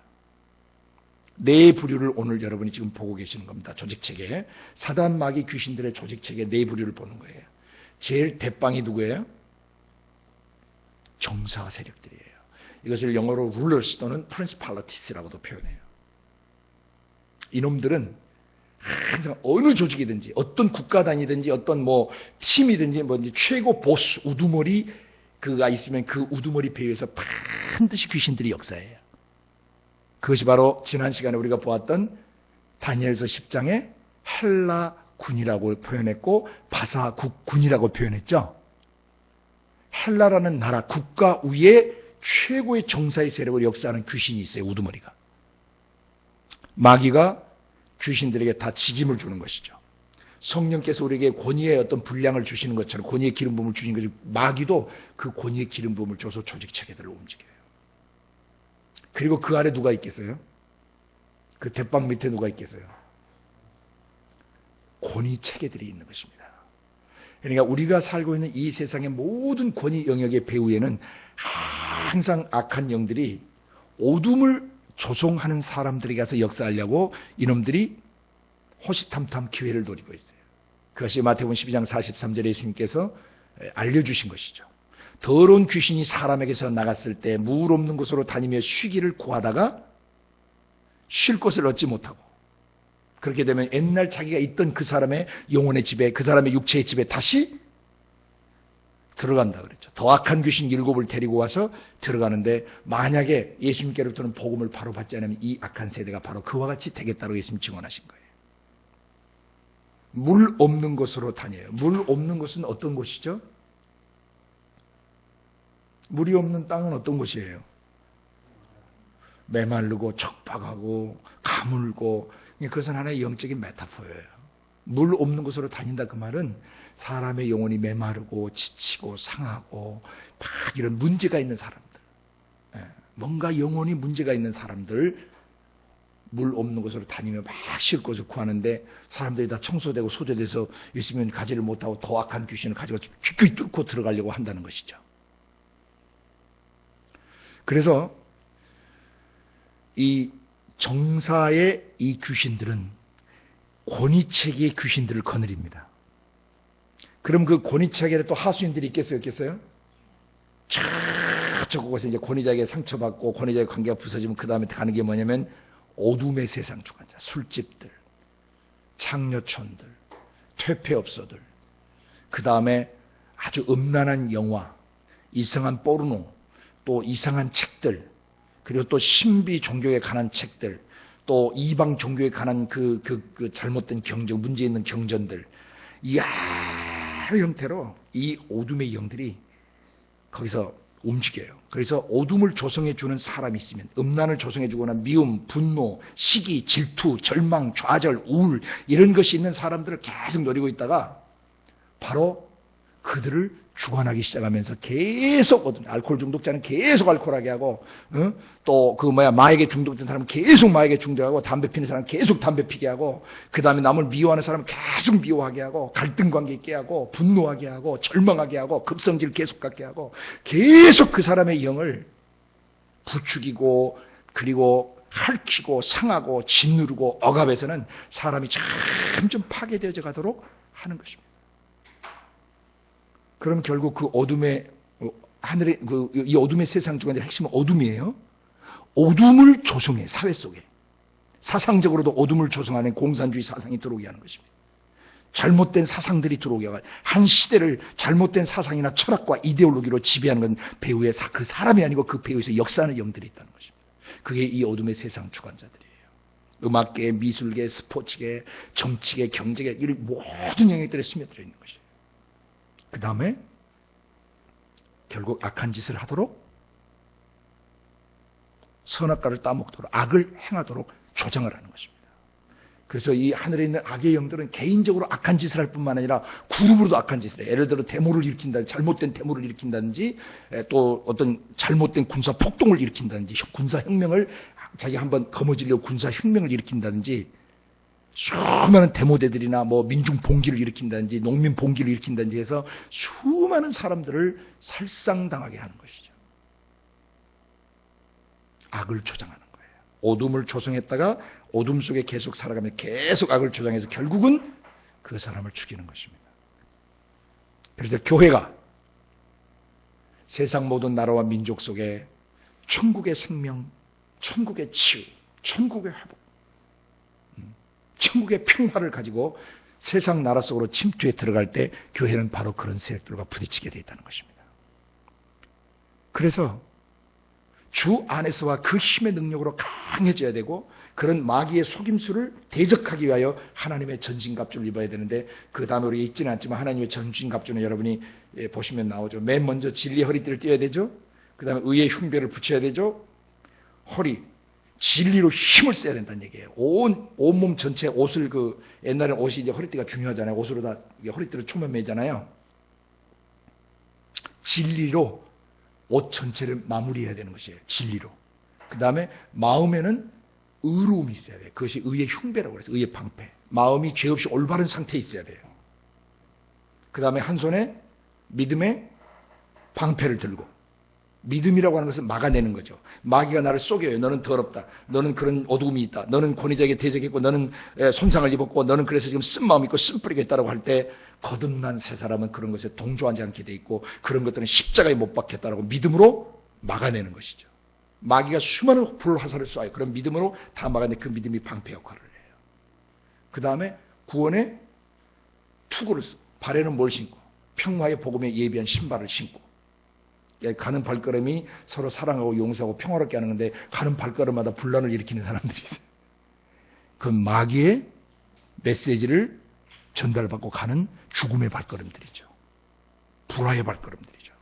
[SPEAKER 1] 네 부류를 오늘 여러분이 지금 보고 계시는 겁니다. 조직체계. 사단 마귀 귀신들의 조직체계 네 부류를 보는 거예요. 제일 대빵이 누구예요? 정사 세력들이에요. 이것을 영어로 rulers 또는 principalities라고도 표현해요. 이놈들은 항상 어느 조직이든지 어떤 국가단이든지 어떤 뭐 팀이든지 뭔지 최고 보스 우두머리 그가 있으면 그 우두머리 배후에서 반드시 귀신들이 역사해요. 그것이 바로 지난 시간에 우리가 보았던 다니엘서 10장에 헬라 군이라고 표현했고 바사국 군이라고 표현했죠. 헬라라는 나라 국가 위에 최고의 정사의 세력을 역사하는 귀신이 있어요. 우두머리가. 마귀가 귀신들에게 다 직임을 주는 것이죠. 성령께서 우리에게 권위의 어떤 분량을 주시는 것처럼 권위의 기름 부음을 주신 것이 마귀도 그 권위의 기름 부음을 줘서 조직 체계들을 움직여요. 그리고 그 아래 누가 있겠어요? 그 대빵 밑에 누가 있겠어요? 권위 체계들이 있는 것입니다. 그러니까 우리가 살고 있는 이 세상의 모든 권위 영역의 배후에는 항상 악한 영들이 어둠을 조성하는 사람들에게 가서 역사하려고 이놈들이 호시탐탐 기회를 노리고 있어요. 그것이 마태복음 12장 43절에 예수님께서 알려주신 것이죠. 더러운 귀신이 사람에게서 나갔을 때 물 없는 곳으로 다니며 쉬기를 구하다가 쉴 곳을 얻지 못하고 그렇게 되면 옛날 자기가 있던 그 사람의 영혼의 집에 그 사람의 육체의 집에 다시 들어간다 그랬죠. 더 악한 귀신 7을 데리고 와서 들어가는데 만약에 예수님께로부터는 복음을 바로 받지 않으면 이 악한 세대가 바로 그와 같이 되겠다고 예수님 증언하신 거예요. 물 없는 곳으로 다녀요. 물 없는 곳은 어떤 곳이죠? 물이 없는 땅은 어떤 곳이에요? 메마르고 척박하고 가물고 그것은 하나의 영적인 메타포예요. 물 없는 곳으로 다닌다 그 말은 사람의 영혼이 메마르고 지치고 상하고 막 이런 문제가 있는 사람들, 뭔가 영혼이 문제가 있는 사람들 물 없는 곳으로 다니며 막 쉴 곳을 구하는데 사람들이 다 청소되고 소재돼서 있으면 가지를 못하고 더 악한 귀신을 가지고 깊이 뚫고 들어가려고 한다는 것이죠. 그래서 이 정사의 이 귀신들은 권위체계의 귀신들을 거느립니다. 그럼 그 권위체계에 또 하수인들이 있겠어요? 없겠어요? 저곳에 이제 권위자에게 상처받고 권위자의 관계가 부서지면 그 다음에 가는 게 뭐냐면 어둠의 세상 주관자, 술집들, 창녀촌들, 퇴폐업소들, 그 다음에 아주 음란한 영화, 이상한 포르노, 또 이상한 책들, 그리고 또 신비 종교에 관한 책들, 또 이방 종교에 관한 그 잘못된 경전, 문제 있는 경전들, 이 여러 형태로 이 어둠의 영들이 거기서 움직여요. 그래서 어둠을 조성해 주는 사람이 있으면 음란을 조성해 주거나 미움, 분노, 시기, 질투, 절망, 좌절, 우울 이런 것이 있는 사람들을 계속 노리고 있다가 바로 그들을 주관하기 시작하면서 계속 알코올 중독자는 계속 알코올하게 하고 또 마약에 중독된 사람은 계속 마약에 중독하고 담배 피는 사람은 계속 담배 피게 하고 그 다음에 남을 미워하는 사람은 계속 미워하게 하고 갈등 관계 있게 하고 분노하게 하고 절망하게 하고 급성질 계속 갖게 하고 계속 그 사람의 영을 부추기고 그리고 핥히고 상하고 짓누르고 억압해서는 사람이 점점 파괴되어져 가도록 하는 것입니다. 그럼 결국 그 어둠의 하늘의 이 어둠의 세상 중에 핵심은 어둠이에요. 어둠을 조성해 사회 속에 사상적으로도 어둠을 조성하는 공산주의 사상이 들어오게 하는 것입니다. 잘못된 사상들이 들어오게 하고 한 시대를 잘못된 사상이나 철학과 이데올로기로 지배하는 건 배후에 그 사람이 아니고 그 배후에서 역사하는 영들이 있다는 것입니다. 그게 이 어둠의 세상 주관자들이에요. 음악계, 미술계, 스포츠계, 정치계, 경제계 이런 모든 영역들에 스며들어 있는 것이에요. 그 다음에 결국 악한 짓을 하도록 선악과를 따먹도록 악을 행하도록 조장을 하는 것입니다. 그래서 이 하늘에 있는 악의 영들은 개인적으로 악한 짓을 할 뿐만 아니라 그룹으로도 악한 짓을 해요. 예를 들어 데모를 일으킨다든지 잘못된 데모를 일으킨다든지 또 어떤 잘못된 군사 폭동을 일으킨다든지 군사혁명을 자기가 한번 거머쥐려고 군사혁명을 일으킨다든지 수많은 데모대들이나 민중 봉기를 일으킨다든지 농민 봉기를 일으킨다든지 해서 수많은 사람들을 살상당하게 하는 것이죠. 악을 조장하는 거예요. 어둠을 조성했다가 어둠 속에 계속 살아가면 계속 악을 조장해서 결국은 그 사람을 죽이는 것입니다. 그래서 교회가 세상 모든 나라와 민족 속에 천국의 생명, 천국의 치유, 천국의 회복, 천국의 평화를 가지고 세상 나라 속으로 침투해 들어갈 때 교회는 바로 그런 세력들과 부딪히게 되어 있다는 것입니다. 그래서 주 안에서와 그 힘의 능력으로 강해져야 되고 그런 마귀의 속임수를 대적하기 위하여 하나님의 전신갑주를 입어야 되는데 그 다음에 우리 읽지는 않지만 하나님의 전신갑주는 여러분이 보시면 나오죠. 맨 먼저 진리의 허리띠를 띄어야 되죠. 그 다음에 의의 흉배를 붙여야 되죠. 허리, 진리로 힘을 써야 된다는 얘기예요. 온몸 전체 옷을 옛날에 옷이 이제 허리띠가 중요하잖아요. 옷으로 다 허리띠를 초면 매잖아요. 진리로 옷 전체를 마무리해야 되는 것이에요. 진리로. 그 다음에 마음에는 의로움이 있어야 돼요. 그것이 의의 흉배라고 그래서 의의 방패. 마음이 죄 없이 올바른 상태에 있어야 돼요. 그 다음에 한 손에 믿음의 방패를 들고 믿음이라고 하는 것은 막아내는 거죠. 마귀가 나를 속여요. 너는 더럽다. 너는 그런 어두움이 있다. 너는 권위자에게 대적했고 너는 손상을 입었고 너는 그래서 지금 쓴마음이 있고 쓴뿌리가 있다고 할 때 거듭난 새 사람은 그런 것에 동조하지 않게 돼 있고 그런 것들은 십자가에 못 박혔다라고 믿음으로 막아내는 것이죠. 마귀가 수많은 불화살을 쏴요. 그런 믿음으로 다 막아내 그 믿음이 방패 역할을 해요. 그 다음에 구원의 투구를 쓰고 발에는 뭘 신고 평화의 복음에 예비한 신발을 신고 가는 발걸음이 서로 사랑하고 용서하고 평화롭게 하는 건데 가는 발걸음마다 분란을 일으키는 사람들이 있어요. 그 마귀의 메시지를 전달받고 가는 죽음의 발걸음들이죠. 불화의 발걸음들이죠.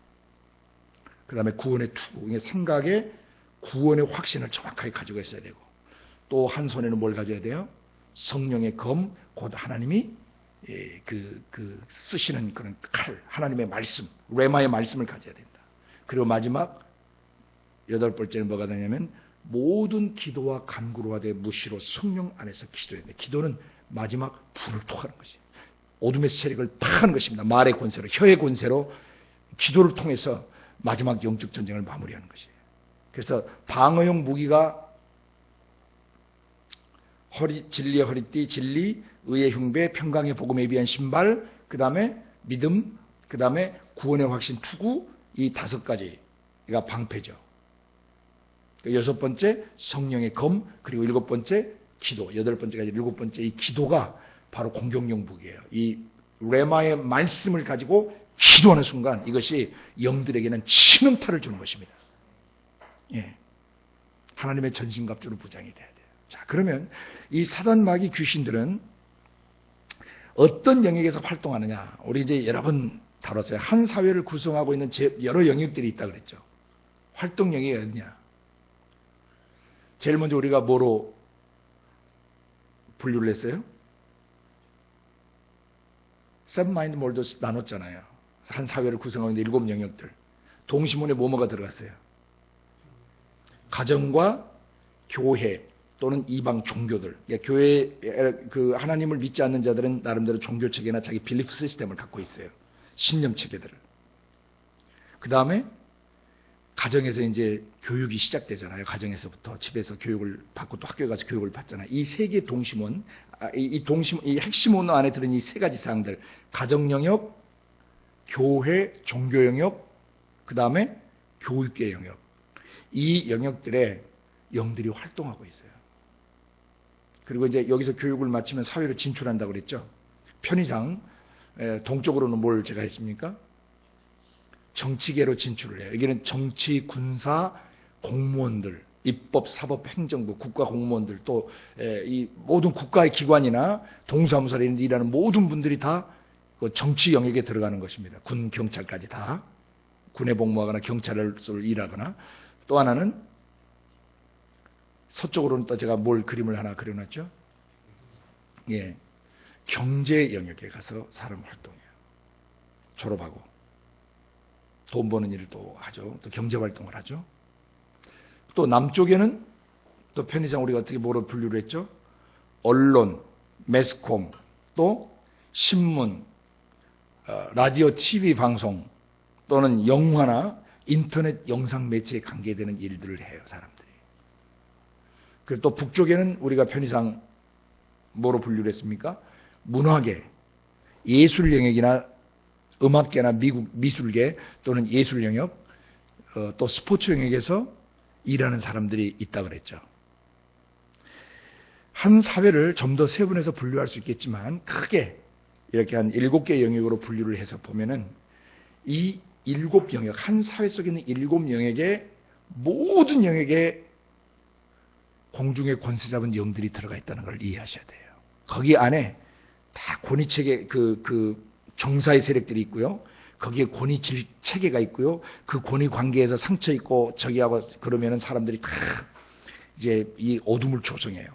[SPEAKER 1] 그 다음에 구원의 투구, 생각에 구원의 확신을 정확하게 가지고 있어야 되고 또 한 손에는 뭘 가져야 돼요? 성령의 검, 곧 하나님이 쓰시는 그런 칼, 하나님의 말씀, 레마의 말씀을 가져야 된다. 그리고 마지막 8번째는 뭐가 되냐면 모든 기도와 간구로와 대 무시로 성령 안에서 기도해야 돼. 기도는 마지막 불을 토하는 것이에요. 어둠의 세력을 파하는 것입니다. 말의 권세로, 혀의 권세로 기도를 통해서 마지막 영적 전쟁을 마무리하는 것이에요. 그래서 방어용 무기가 진리의 허리띠, 진리, 의의 흉배, 평강의 복음에 비한 신발, 그 다음에 믿음, 그 다음에 구원의 확신 투구, 이 5가지가 방패죠. 6번째 성령의 검, 그리고 7번째 기도, 8번째까지 7번째 이 기도가 바로 공격용 무기예요. 이 레마의 말씀을 가지고 기도하는 순간 이것이 영들에게는 치명타를 주는 것입니다. 예. 하나님의 전신갑주로 부장이 돼야 돼요. 자, 그러면 이 사단 마귀 귀신들은 어떤 영역에서 활동하느냐? 우리 이제 여러 번 다뤘어요. 한 사회를 구성하고 있는 여러 영역들이 있다 그랬죠. 활동 영역이 어디냐? 제일 먼저 우리가 뭐로 분류를 했어요? 세븐마인드 몰도 나눴잖아요. 한 사회를 구성하고 있는 7 영역들. 동시문에 뭐가 들어갔어요? 가정과 교회 또는 이방 종교들. 교회 하나님을 믿지 않는 자들은 나름대로 종교 체계나 자기 빌리프 시스템을 갖고 있어요. 신념 체계들을. 그 다음에 가정에서 이제 교육이 시작되잖아요. 가정에서부터 집에서 교육을 받고 또 학교에 가서 교육을 받잖아요. 이 세 개 동심원, 이 핵심원 안에 들은 이 3가지 사항들, 가정 영역, 교회, 종교 영역, 그 다음에 교육계 영역. 이 영역들에 영들이 활동하고 있어요. 그리고 이제 여기서 교육을 마치면 사회로 진출한다고 그랬죠. 편의상 동쪽으로는 뭘 제가 했습니까? 정치계로 진출을 해요. 여기는 정치, 군사, 공무원들, 입법, 사법, 행정부, 국가 공무원들, 또 이 모든 국가의 기관이나 동사무소에 일하는 모든 분들이 다 그 정치 영역에 들어가는 것입니다. 군, 경찰까지 다. 군에 복무하거나 경찰을 일하거나. 또 하나는 서쪽으로는 또 제가 그림을 하나 그려놨죠? 예. 경제 영역에 가서 사람 활동해요. 졸업하고. 돈 버는 일을 또 하죠. 또 경제 활동을 하죠. 또 남쪽에는 또 편의상 우리가 어떻게 뭐로 분류를 했죠? 언론, 매스콤, 또 신문, 라디오, TV 방송 또는 영화나 인터넷 영상 매체에 관계되는 일들을 해요, 사람들이. 그리고 또 북쪽에는 우리가 편의상 뭐로 분류를 했습니까? 문화계, 예술 영역이나 음악계나 미술계 또는 예술 영역, 또 스포츠 영역에서 일하는 사람들이 있다 그랬죠. 한 사회를 좀 더 세분해서 분류할 수 있겠지만 크게 이렇게 한 7개의 영역으로 분류를 해서 보면은 이 7영역, 한 사회 속에 있는 7영역의 모든 영역에 공중의 권세 잡은 영들이 들어가 있다는 걸 이해하셔야 돼요. 거기 안에 다 권위체계, 정사의 세력들이 있고요. 거기에 권위 체계가 있고요. 그 권위 관계에서 상처 있고 저기하고 그러면은 사람들이 다 이제 이 어둠을 조성해요.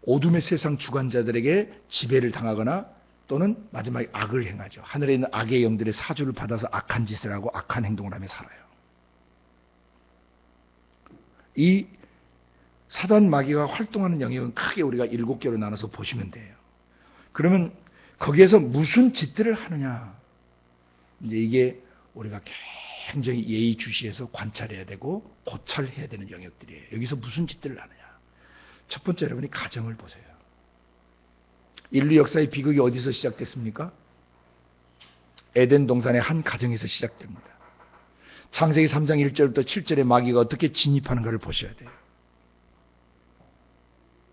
[SPEAKER 1] 어둠의 세상 주관자들에게 지배를 당하거나 또는 마지막에 악을 행하죠. 하늘에 있는 악의 영들의 사주를 받아서 악한 짓을 하고 악한 행동을 하며 살아요. 이 사단 마귀가 활동하는 영역은 크게 우리가 7개로 나눠서 보시면 돼요. 그러면 거기에서 무슨 짓들을 하느냐. 이제 이게 우리가 굉장히 예의주시해서 관찰해야 되고 고찰해야 되는 영역들이에요. 여기서 무슨 짓들을 하느냐. 첫 번째 여러분이 가정을 보세요. 인류 역사의 비극이 어디서 시작됐습니까? 에덴 동산의 한 가정에서 시작됩니다. 창세기 3장 1절부터 7절에 마귀가 어떻게 진입하는가를 보셔야 돼요.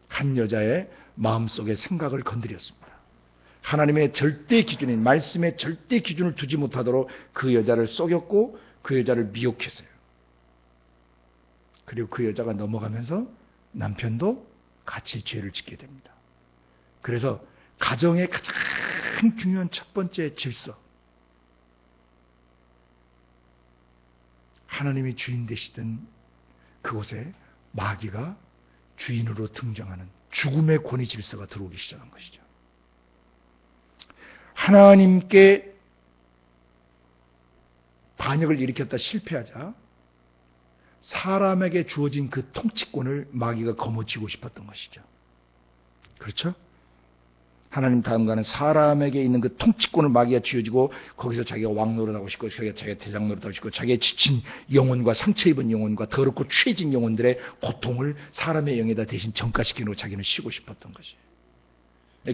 [SPEAKER 1] 한 여자의 마음속의 생각을 건드렸습니다. 하나님의 절대 기준인 말씀의 절대 기준을 두지 못하도록 그 여자를 속였고 그 여자를 미혹했어요. 그리고 그 여자가 넘어가면서 남편도 같이 죄를 짓게 됩니다. 그래서 가정의 가장 중요한 첫 번째 질서, 하나님이 주인 되시던 그곳에 마귀가 주인으로 등장하는 죽음의 권위 질서가 들어오기 시작한 것이죠. 하나님께 반역을 일으켰다 실패하자 사람에게 주어진 그 통치권을 마귀가 거머쥐고 싶었던 것이죠. 그렇죠? 하나님 다음과는 사람에게 있는 그 통치권을 마귀가 쥐어지고 거기서 자기가 왕 노릇하고 싶고 자기가 대장 노릇하고 싶고 자기의 지친 영혼과 상처 입은 영혼과 더럽고 취해진 영혼들의 고통을 사람의 영에다 대신 전가시키고 자기는 쉬고 싶었던 것이에요.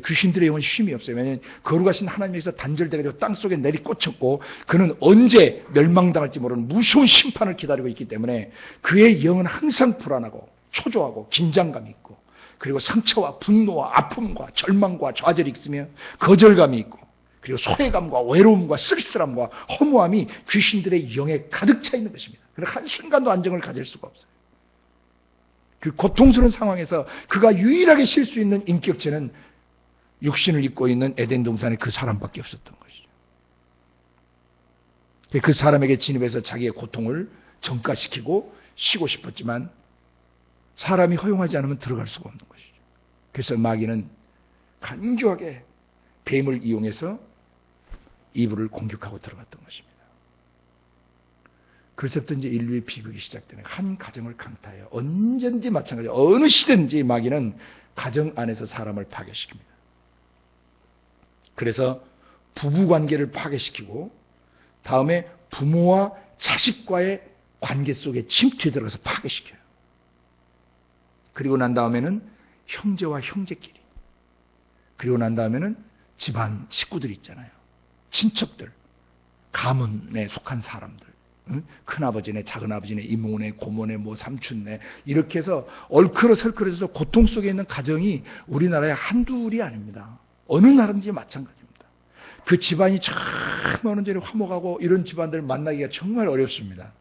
[SPEAKER 1] 귀신들의 영은 쉼이 없어요. 왜냐하면 거룩하신 하나님에서 단절돼가지고 땅속에 내리꽂혔고 그는 언제 멸망당할지 모르는 무서운 심판을 기다리고 있기 때문에 그의 영은 항상 불안하고 초조하고 긴장감이 있고 그리고 상처와 분노와 아픔과 절망과 좌절이 있으며 거절감이 있고 그리고 소외감과 외로움과 쓸쓸함과 허무함이 귀신들의 영에 가득 차 있는 것입니다. 그래서 한순간도 안정을 가질 수가 없어요. 그 고통스러운 상황에서 그가 유일하게 쉴 수 있는 인격체는 육신을 입고 있는 에덴 동산의 그 사람밖에 없었던 것이죠. 그 사람에게 진입해서 자기의 고통을 전가시키고 쉬고 싶었지만 사람이 허용하지 않으면 들어갈 수가 없는 것이죠. 그래서 마귀는 간교하게 뱀을 이용해서 이브를 공격하고 들어갔던 것입니다. 그래서부터 이제 인류의 비극이 시작되는 한 가정을 강타해요. 언제든지 마찬가지예요. 어느 시대든지 마귀는 가정 안에서 사람을 파괴시킵니다. 그래서 부부관계를 파괴시키고 다음에 부모와 자식과의 관계 속에 침투해 들어가서 파괴시켜요. 그리고 난 다음에는 형제와 형제끼리, 그리고 난 다음에는 집안 식구들 있잖아요. 친척들, 가문에 속한 사람들, 큰아버지네, 작은아버지네, 이모네, 고모네, 뭐 삼촌네, 이렇게 해서 얼크러설크러져서 고통 속에 있는 가정이 우리나라의 한둘이 아닙니다. 어느 나라든지 마찬가지입니다. 그 집안이 참 완전히 화목하고 이런 집안들을 만나기가 정말 어렵습니다.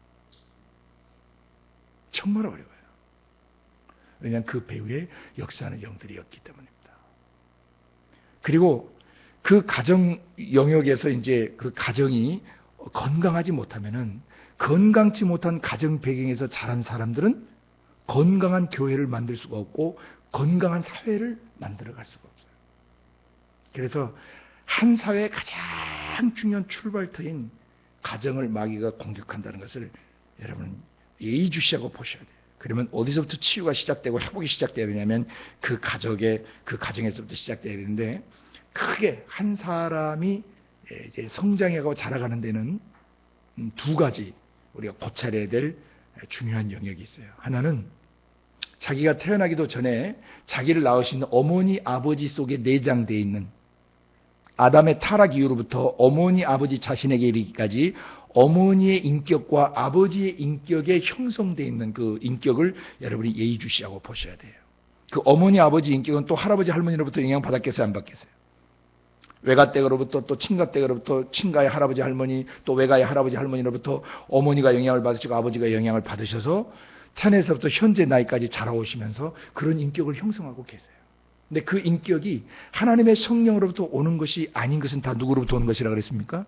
[SPEAKER 1] 정말 어려워요. 왜냐하면 그 배후에 역사하는 영들이었기 때문입니다. 그리고 그 가정 영역에서 이제 그 가정이 건강하지 못하면은 건강치 못한 가정 배경에서 자란 사람들은 건강한 교회를 만들 수가 없고 건강한 사회를 만들어갈 수가 없어요. 그래서 한 사회의 가장 중요한 출발터인 가정을 마귀가 공격한다는 것을 여러분 예의주시하고 보셔야 돼요. 그러면 어디서부터 치유가 시작되고 회복이 시작돼야 되냐면 그 가정에서부터 시작돼야 되는데 크게 한 사람이 이제 성장하고 자라가는 데는 두 가지 우리가 고찰해야 될 중요한 영역이 있어요. 하나는 자기가 태어나기도 전에 자기를 낳으신 어머니 아버지 속에 내장되어 있는 아담의 타락 이후로부터 어머니 아버지 자신에게 이르기까지 어머니의 인격과 아버지의 인격에 형성되어 있는 그 인격을 여러분이 예의주시하고 보셔야 돼요. 그 어머니 아버지 인격은 또 할아버지 할머니로부터 영향받았겠어요, 안 받겠어요? 외가댁으로부터 또 친가댁으로부터 친가의 할아버지 할머니 또 외가의 할아버지 할머니로부터 어머니가 영향을 받으시고 아버지가 영향을 받으셔서 태어나서부터 현재 나이까지 자라오시면서 그런 인격을 형성하고 계세요. 근데 그 인격이 하나님의 성령으로부터 오는 것이 아닌 것은 다 누구로부터 오는 것이라고 그랬습니까?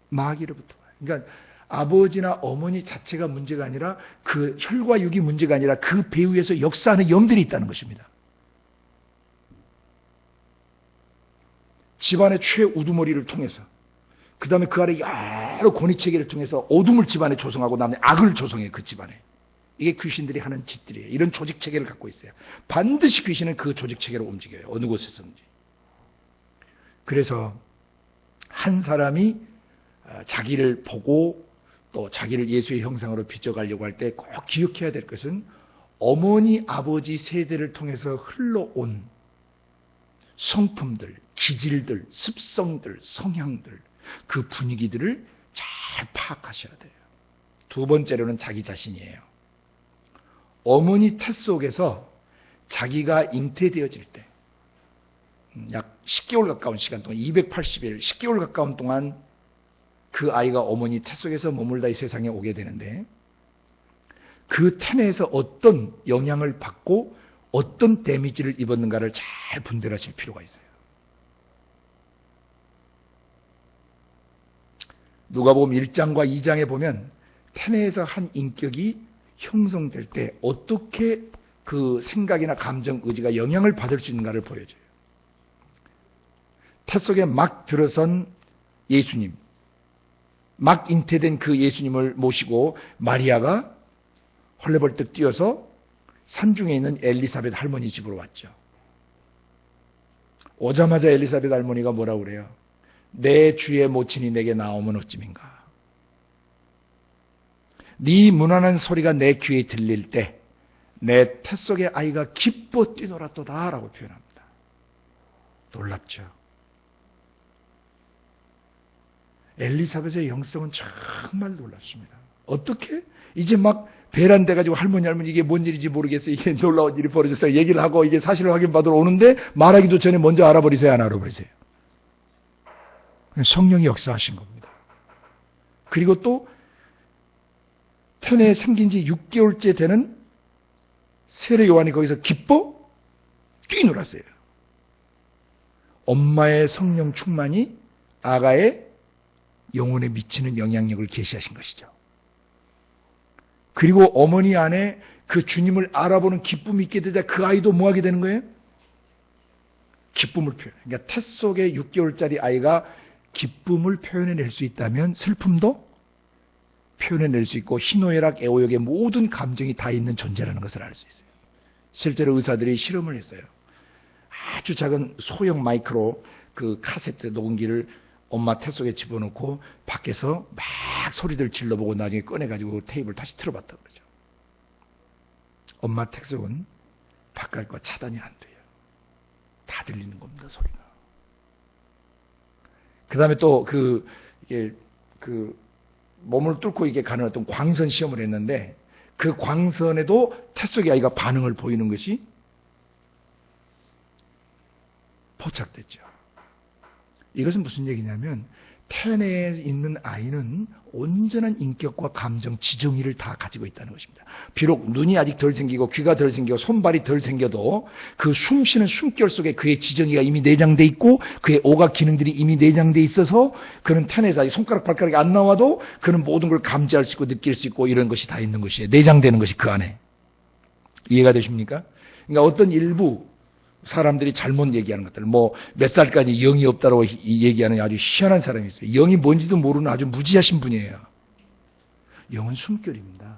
[SPEAKER 1] 마귀로부터. 그러니까 아버지나 어머니 자체가 문제가 아니라 그 혈과 육이 문제가 아니라 그 배후에서 역사하는 영들이 있다는 것입니다. 집안의 최우두머리를 통해서 그 다음에 그 아래 여러 권위체계를 통해서 어둠을 집안에 조성하고 남의 악을 조성해 그 집안에. 이게 귀신들이 하는 짓들이에요. 이런 조직체계를 갖고 있어요. 반드시 귀신은 그 조직체계로 움직여요. 어느 곳에서든지. 그래서 한 사람이 자기를 보고 또 자기를 예수의 형상으로 빚어가려고 할 때 꼭 기억해야 될 것은 어머니 아버지 세대를 통해서 흘러온 성품들, 기질들, 습성들, 성향들, 그 분위기들을 잘 파악하셔야 돼요. 두 번째로는 자기 자신이에요. 어머니 태 속에서 자기가 잉태되어질 때 약 10개월 가까운 시간 동안 280일, 10개월 가까운 동안 그 아이가 어머니 태 속에서 머물다 이 세상에 오게 되는데 그 태 내에서 어떤 영향을 받고 어떤 데미지를 입었는가를 잘 분별하실 필요가 있어요. 누가복음 1장과 2장에 보면 태 내에서 한 인격이 형성될 때 어떻게 그 생각이나 감정, 의지가 영향을 받을 수 있는가를 보여줘요. 태 속에 막 들어선 예수님, 막 잉태된 그 예수님을 모시고 마리아가 헐레벌떡 뛰어서 산중에 있는 엘리사벳 할머니 집으로 왔죠. 오자마자 엘리사벳 할머니가 뭐라고 그래요? 내 주의 모친이 내게 나오면 어찌민가. 네 무난한 소리가 내 귀에 들릴 때 내 태 속의 아이가 기뻐 뛰놀았도다 라고 표현합니다. 놀랍죠. 엘리사벳의 영성은 정말 놀랍습니다. 어떻게? 이제 막 배란돼가지고 할머니 이게 뭔 일인지 모르겠어요. 이게 놀라운 일이 벌어졌어요. 얘기를 하고 이게 사실을 확인받으러 오는데 말하기도 전에 먼저 알아버리세요, 안 알아버리세요? 성령이 역사하신 겁니다. 그리고 또 태내에 생긴 지 6개월째 되는 세례 요한이 거기서 기뻐 뛰놀았어요. 엄마의 성령 충만이 아가의 영혼에 미치는 영향력을 계시하신 것이죠. 그리고 어머니 안에 그 주님을 알아보는 기쁨이 있게 되자 그 아이도 뭐하게 되는 거예요? 기쁨을 표현해요. 그러니까 태 속에 6개월짜리 아이가 기쁨을 표현해낼 수 있다면 슬픔도 표현해낼 수 있고 희노애락, 애호역의 모든 감정이 다 있는 존재라는 것을 알 수 있어요. 실제로 의사들이 실험을 했어요. 아주 작은 소형 마이크로 그 카세트 녹음기를 엄마 태 속에 집어넣고 밖에서 막 소리들 질러보고 나중에 꺼내가지고 테이프를 다시 틀어봤다고 그러죠. 엄마 태 속은 바깥과 차단이 안 돼요. 다 들리는 겁니다, 소리가. 그 다음에 또 몸을 뚫고 이게 가는 어떤 광선 시험을 했는데 그 광선에도 태 속의 아이가 반응을 보이는 것이 포착됐죠. 이것은 무슨 얘기냐면 태내에 있는 아이는 온전한 인격과 감정, 지정의를 다 가지고 있다는 것입니다. 비록 눈이 아직 덜 생기고 귀가 덜 생기고 손발이 덜 생겨도 그 숨쉬는 숨결 속에 그의 지정의가 이미 내장돼 있고 그의 오각 기능들이 이미 내장돼 있어서 그는 태내에서 아직 손가락 발가락이 안 나와도 그는 모든 걸 감지할 수 있고 느낄 수 있고 이런 것이 다 있는 것이에요. 내장되는 것이 그 안에. 이해가 되십니까? 그러니까 어떤 일부 사람들이 잘못 얘기하는 것들, 몇 살까지 영이 없다고 얘기하는 아주 희한한 사람이 있어요. 영이 뭔지도 모르는 아주 무지하신 분이에요. 영은 숨결입니다.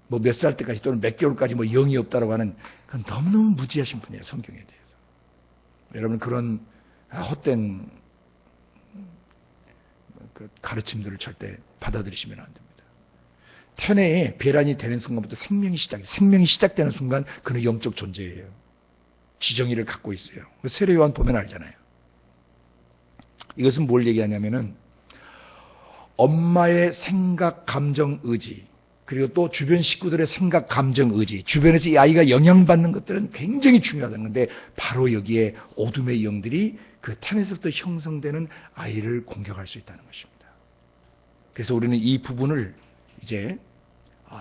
[SPEAKER 1] 몇 살 때까지 또는 몇 개월까지 영이 없다고 하는 그건 너무너무 무지하신 분이에요. 성경에 대해서. 여러분 그런 헛된 가르침들을 절대 받아들이시면 안 됩니다. 태내에 배란이 되는 순간부터 생명이 시작되는 순간 그는 영적 존재예요. 지정의를 갖고 있어요. 세례요한 보면 알잖아요. 이것은 뭘 얘기하냐면은 엄마의 생각, 감정, 의지, 그리고 또 주변 식구들의 생각, 감정, 의지, 주변에서 이 아이가 영향받는 것들은 굉장히 중요하다는 건데, 바로 여기에 어둠의 영들이 그 태에서부터 형성되는 아이를 공격할 수 있다는 것입니다. 그래서 우리는 이 부분을 이제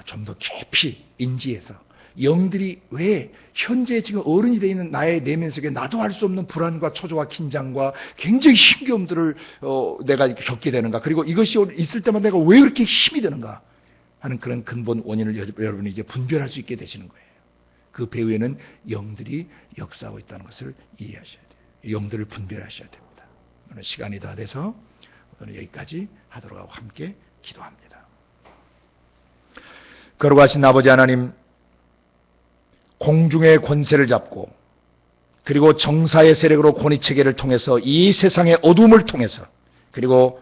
[SPEAKER 1] 좀 더 깊이 인지해서, 영들이 왜 현재 지금 어른이 되어 있는 나의 내면 속에 나도 알 수 없는 불안과 초조와 긴장과 굉장히 힘겨움들을 내가 겪게 되는가, 그리고 이것이 있을 때마다 내가 왜 그렇게 힘이 드는가 하는 그런 근본 원인을 여러분이 이제 분별할 수 있게 되시는 거예요. 그 배후에는 영들이 역사하고 있다는 것을 이해하셔야 돼요. 영들을 분별하셔야 됩니다. 오늘 시간이 다 돼서 오늘 여기까지 하도록 하고 함께 기도합니다. 거룩하신 아버지 하나님, 공중의 권세를 잡고 그리고 정사의 세력으로 권위체계를 통해서 이 세상의 어둠을 통해서 그리고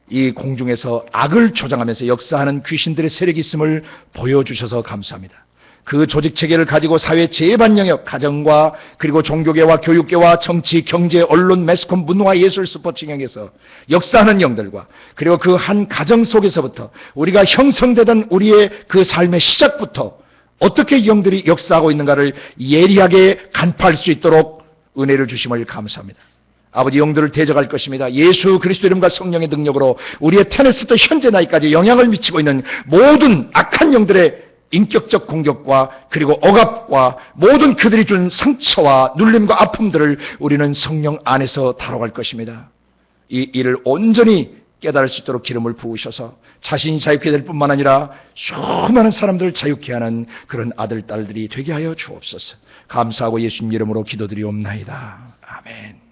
[SPEAKER 1] 이 공중에서 악을 조장하면서 역사하는 귀신들의 세력이 있음을 보여주셔서 감사합니다. 그 조직체계를 가지고 사회 제반 영역, 가정과 그리고 종교계와 교육계와 정치, 경제, 언론, 매스컴, 문화, 예술, 스포츠 영역에서 역사하는 영들과 그리고 그 한 가정 속에서부터 우리가 형성되던 우리의 그 삶의 시작부터 어떻게 영들이 역사하고 있는가를 예리하게 간파할 수 있도록 은혜를 주심을 감사합니다. 아버지, 영들을 대적할 것입니다. 예수 그리스도 이름과 성령의 능력으로 우리의 태어났을부터 현재 나이까지 영향을 미치고 있는 모든 악한 영들의 인격적 공격과 그리고 억압과 모든 그들이 준 상처와 눌림과 아픔들을 우리는 성령 안에서 다뤄갈 것입니다. 이 일을 온전히 깨달을 수 있도록 기름을 부으셔서 자신이 자유케 될 뿐만 아니라 수많은 사람들을 자유케 하는 그런 아들, 딸들이 되게 하여 주옵소서. 감사하고 예수님 이름으로 기도드리옵나이다. 아멘.